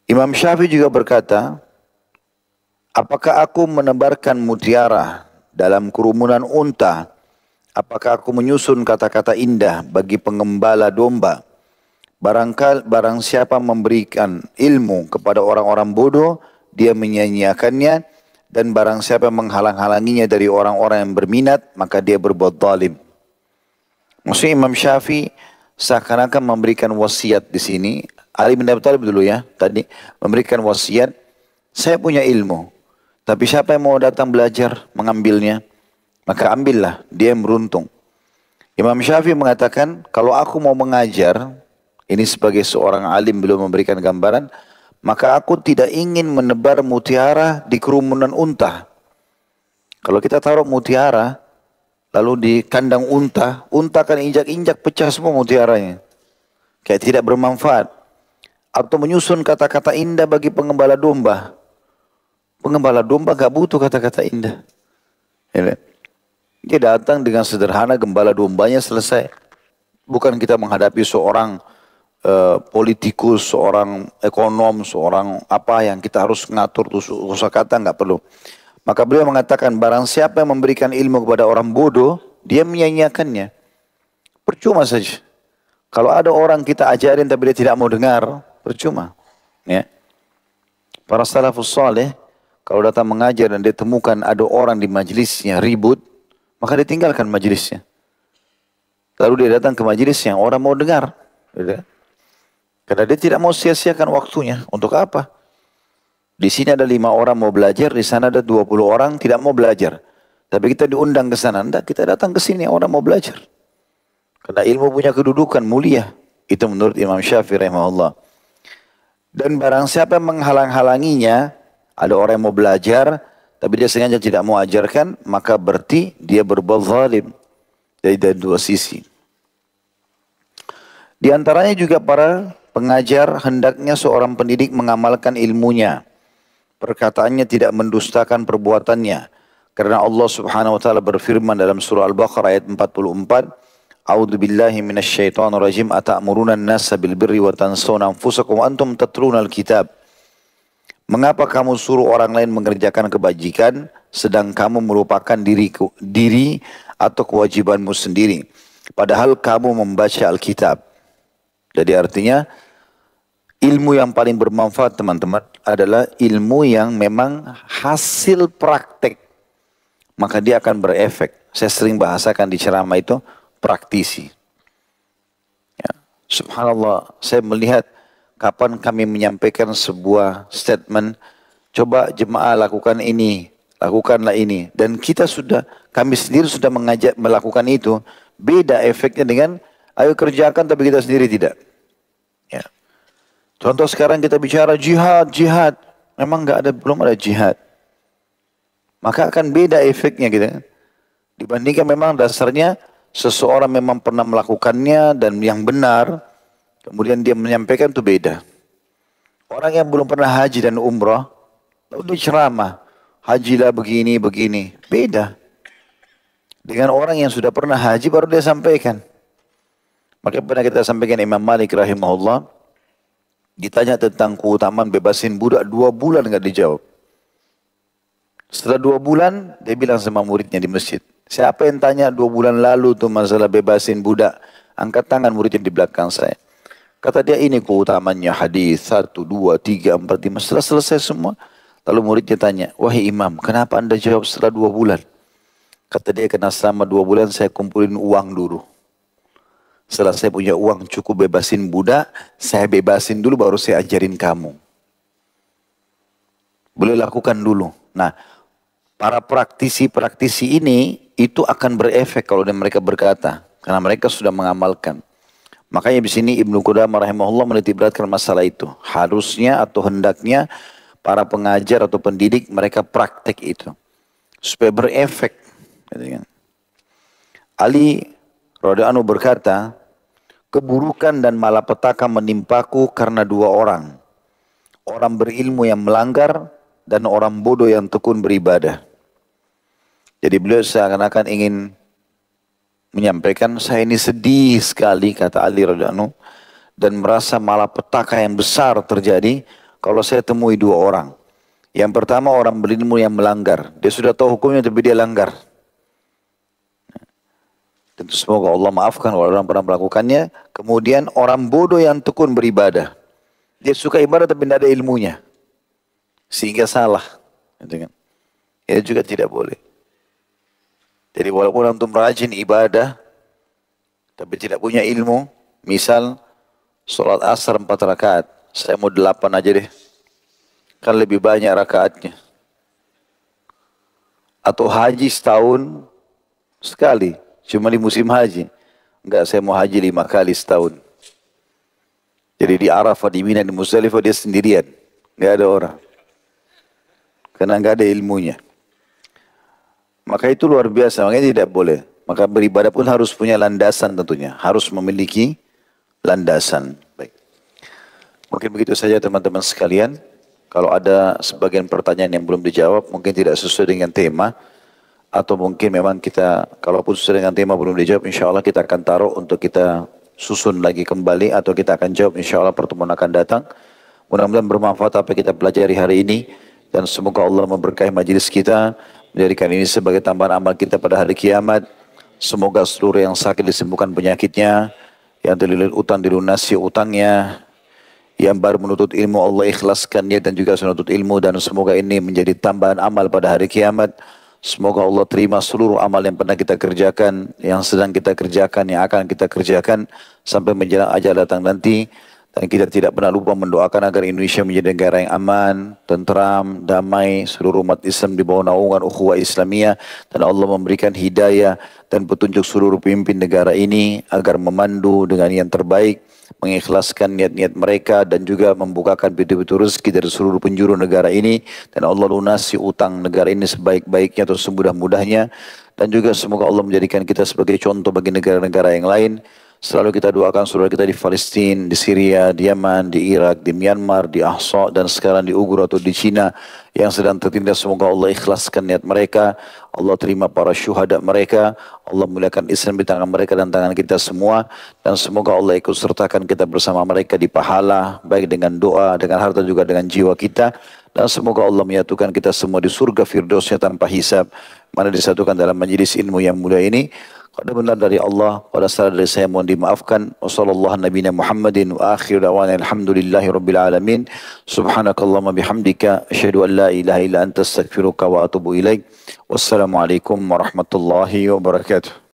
Imam Syafi'i juga berkata, apakah aku menebarkan mutiara dalam kerumunan unta? Apakah aku menyusun kata-kata indah bagi pengembala domba? Barang siapa memberikan ilmu kepada orang-orang bodoh, dia menyanyiakannya. Dan barang siapa menghalang-halanginya dari orang-orang yang berminat, maka dia berbuat zalim. Maksudnya Imam Syafi'i seakan-akan memberikan wasiat di sini. Ali bin Abi Thalib dulu ya, tadi memberikan wasiat. Saya punya ilmu, tapi siapa yang mau datang belajar mengambilnya, maka ambillah, dia yang beruntung. Imam Syafi'i mengatakan, kalau aku mau mengajar, ini sebagai seorang alim belum memberikan gambaran, maka aku tidak ingin menebar mutiara di kerumunan unta. Kalau kita taruh mutiara, lalu di kandang unta, unta akan injak-injak pecah semua mutiaranya. Kayak tidak bermanfaat. Atau menyusun kata-kata indah bagi pengembala domba. Pengembala domba gak butuh kata-kata indah. Dia datang dengan sederhana, gembala dombanya selesai. Bukan kita menghadapi seorang politikus, seorang ekonom, seorang apa yang kita harus ngatur usaha kata, nggak perlu. Maka beliau mengatakan, barang siapa yang memberikan ilmu kepada orang bodoh, dia menyanyiakannya. Percuma saja. Kalau ada orang kita ajarin tapi dia tidak mau dengar, percuma. Ya. Para salafus saleh, kalau datang mengajar dan dia temukan ada orang di majelisnya ribut, maka dia tinggalkan majelisnya. Lalu dia datang ke majelis yang orang mau dengar. Gitu. Karena dia tidak mau sia-siakan waktunya. Untuk apa? Di sini ada 5 orang mau belajar, di sana ada 20 orang tidak mau belajar. Tapi kita diundang ke sana. Tidak, kita datang ke sini orang mau belajar. Karena ilmu punya kedudukan mulia. Itu menurut Imam Syafi'i rahimahullah. Dan barang siapa menghalang-halanginya, ada orang yang mau belajar, tapi dia sengaja tidak mau ajarkan, maka berarti dia berbuat zalim. Jadi dari dua sisi. Di antaranya juga para pengajar hendaknya seorang pendidik mengamalkan ilmunya. Perkataannya tidak mendustakan perbuatannya. Karena Allah subhanahu wa ta'ala berfirman dalam surah Al-Baqarah ayat 44. A'udhu billahi minasyaitonir rajim. Ata'muruna an-nasa bil birri wa tansawna anfusakum wa antum tatluna al-kitab. Mengapa kamu suruh orang lain mengerjakan kebajikan sedang kamu melupakan diri atau kewajibanmu sendiri. Padahal kamu membaca Alkitab. Jadi artinya ilmu yang paling bermanfaat teman-teman adalah ilmu yang memang hasil praktek. Maka dia akan berefek. Saya sering bahasakan di ceramah itu praktisi. Ya. Subhanallah, saya melihat kapan kami menyampaikan sebuah statement, coba jemaah lakukan ini, lakukanlah ini. Dan kami sendiri sudah melakukan itu. Beda efeknya dengan Ayo kerjakan tapi kita sendiri tidak. Ya. Contoh sekarang kita bicara jihad, jihad. Memang belum ada jihad. Maka akan beda efeknya gitu. Dibandingkan memang dasarnya seseorang memang pernah melakukannya dan yang benar. Kemudian dia menyampaikan itu beda. Orang yang belum pernah haji dan umrah, lalu dia ceramah. Hajilah begini, begini. Beda. Dengan orang yang sudah pernah haji baru dia sampaikan. Maka pernah kita sampaikan Imam Malik rahimahullah. Ditanya tentang keutamaan bebasin budak 2 bulan nggak dijawab. Setelah 2 bulan dia bilang sama muridnya di masjid. Siapa yang tanya 2 bulan lalu tuh masalah bebasin budak? Angkat tangan muridnya di belakang saya. Kata dia ini keutamaannya hadis 1, 2, 3, 4, 5. Setelah selesai semua. Lalu muridnya tanya, wahai imam kenapa anda jawab setelah 2 bulan? Kata dia karena selama 2 bulan saya kumpulin uang dulu. Setelah saya punya uang cukup bebasin budak, saya bebasin dulu baru saya ajarin kamu. Boleh lakukan dulu. Nah, para praktisi-praktisi ini itu akan berefek kalau mereka berkata. Karena mereka sudah mengamalkan. Makanya di sini Ibnu Qudamah rahimahullah menitik beratkan masalah itu. Harusnya atau hendaknya para pengajar atau pendidik mereka praktek itu. Supaya berefek. Ali radhiyallahu anhu berkata, keburukan dan malapetaka menimpaku karena 2 orang. Orang berilmu yang melanggar dan orang bodoh yang tekun beribadah. Jadi beliau seakan-akan ingin menyampaikan, saya ini sedih sekali kata Ali radhiyallahu anhu dan merasa malapetaka yang besar terjadi kalau saya temui 2 orang. Yang pertama orang berilmu yang melanggar. Dia sudah tahu hukumnya tapi dia langgar. Tentu semoga Allah maafkan kalau orang pernah melakukannya. Kemudian orang bodoh yang tekun beribadah. Dia suka ibadah tapi tidak ada ilmunya. Sehingga salah. Itu juga tidak boleh. Jadi walaupun antum rajin ibadah. Tapi tidak punya ilmu. Misal sholat asar 4 rakaat. Saya mau 8 aja deh. Kan lebih banyak rakaatnya. Atau haji setahun sekali. Cuma di musim haji. Enggak, saya mau haji 5 kali setahun. Jadi di Arafah, di Mina, di Muzdalifah dia sendirian. Enggak ada orang. Karena enggak ada ilmunya. Maka itu luar biasa, makanya tidak boleh. Maka beribadah pun harus punya landasan tentunya. Harus memiliki landasan. Baik. Mungkin begitu saja teman-teman sekalian. Kalau ada sebagian pertanyaan yang belum dijawab, mungkin tidak sesuai dengan tema. Atau mungkin memang kita, kalaupun sesuai dengan tema belum dijawab, insya Allah kita akan taruh untuk kita susun lagi kembali. Atau kita akan jawab insya Allah pertemuan akan datang. Mudah-mudahan bermanfaat apa yang kita pelajari hari ini. Dan semoga Allah memberkahi majelis kita. Menjadikan ini sebagai tambahan amal kita pada hari kiamat. Semoga seluruh yang sakit disembuhkan penyakitnya. Yang terlilit utang dilunasi utangnya. Yang baru menuntut ilmu Allah ikhlaskannya dan juga menuntut ilmu. Dan semoga ini menjadi tambahan amal pada hari kiamat. Semoga Allah terima seluruh amal yang pernah kita kerjakan, yang sedang kita kerjakan, yang akan kita kerjakan sampai menjelang ajal datang nanti. Dan kita tidak pernah lupa mendoakan agar Indonesia menjadi negara yang aman, tentram, damai, seluruh umat Islam di bawah naungan ukhuwah Islamiyah. Dan Allah memberikan hidayah dan petunjuk seluruh pemimpin negara ini agar memandu dengan yang terbaik, mengikhlaskan niat-niat mereka dan juga membukakan pintu-pintu rezeki dari seluruh penjuru negara ini. Dan Allah lunasi utang negara ini sebaik-baiknya atau semudah-mudahnya. Dan juga semoga Allah menjadikan kita sebagai contoh bagi negara-negara yang lain. Selalu kita doakan saudara kita di Palestina, di Syria, di Yaman, di Irak, di Myanmar, di Ahsa dan sekarang di Uyghur atau di Cina yang sedang tertindas. Semoga Allah ikhlaskan niat mereka. Allah terima para syuhada mereka. Allah muliakan Islam di tangan mereka dan tangan kita semua. Dan semoga Allah ikut sertakan kita bersama mereka di pahala, baik dengan doa, dengan harta juga dengan jiwa kita. Dan semoga Allah menyatukan kita semua di surga firdausnya tanpa hisab. Mana disatukan dalam majelis ilmu yang mulia ini. Kalau benar dari Allah, pada salah dari saya mohon dimaafkan. Wassalamualaikum nabiyina Muhammadin wa akhir da'wana alhamdulillahi rabbil alamin. Subhanakallahumma bihamdika asyhadu an la ilaha illa anta astaghfiruka wa atubu ilaik. Wassalamualaikum warahmatullahi wabarakatuh.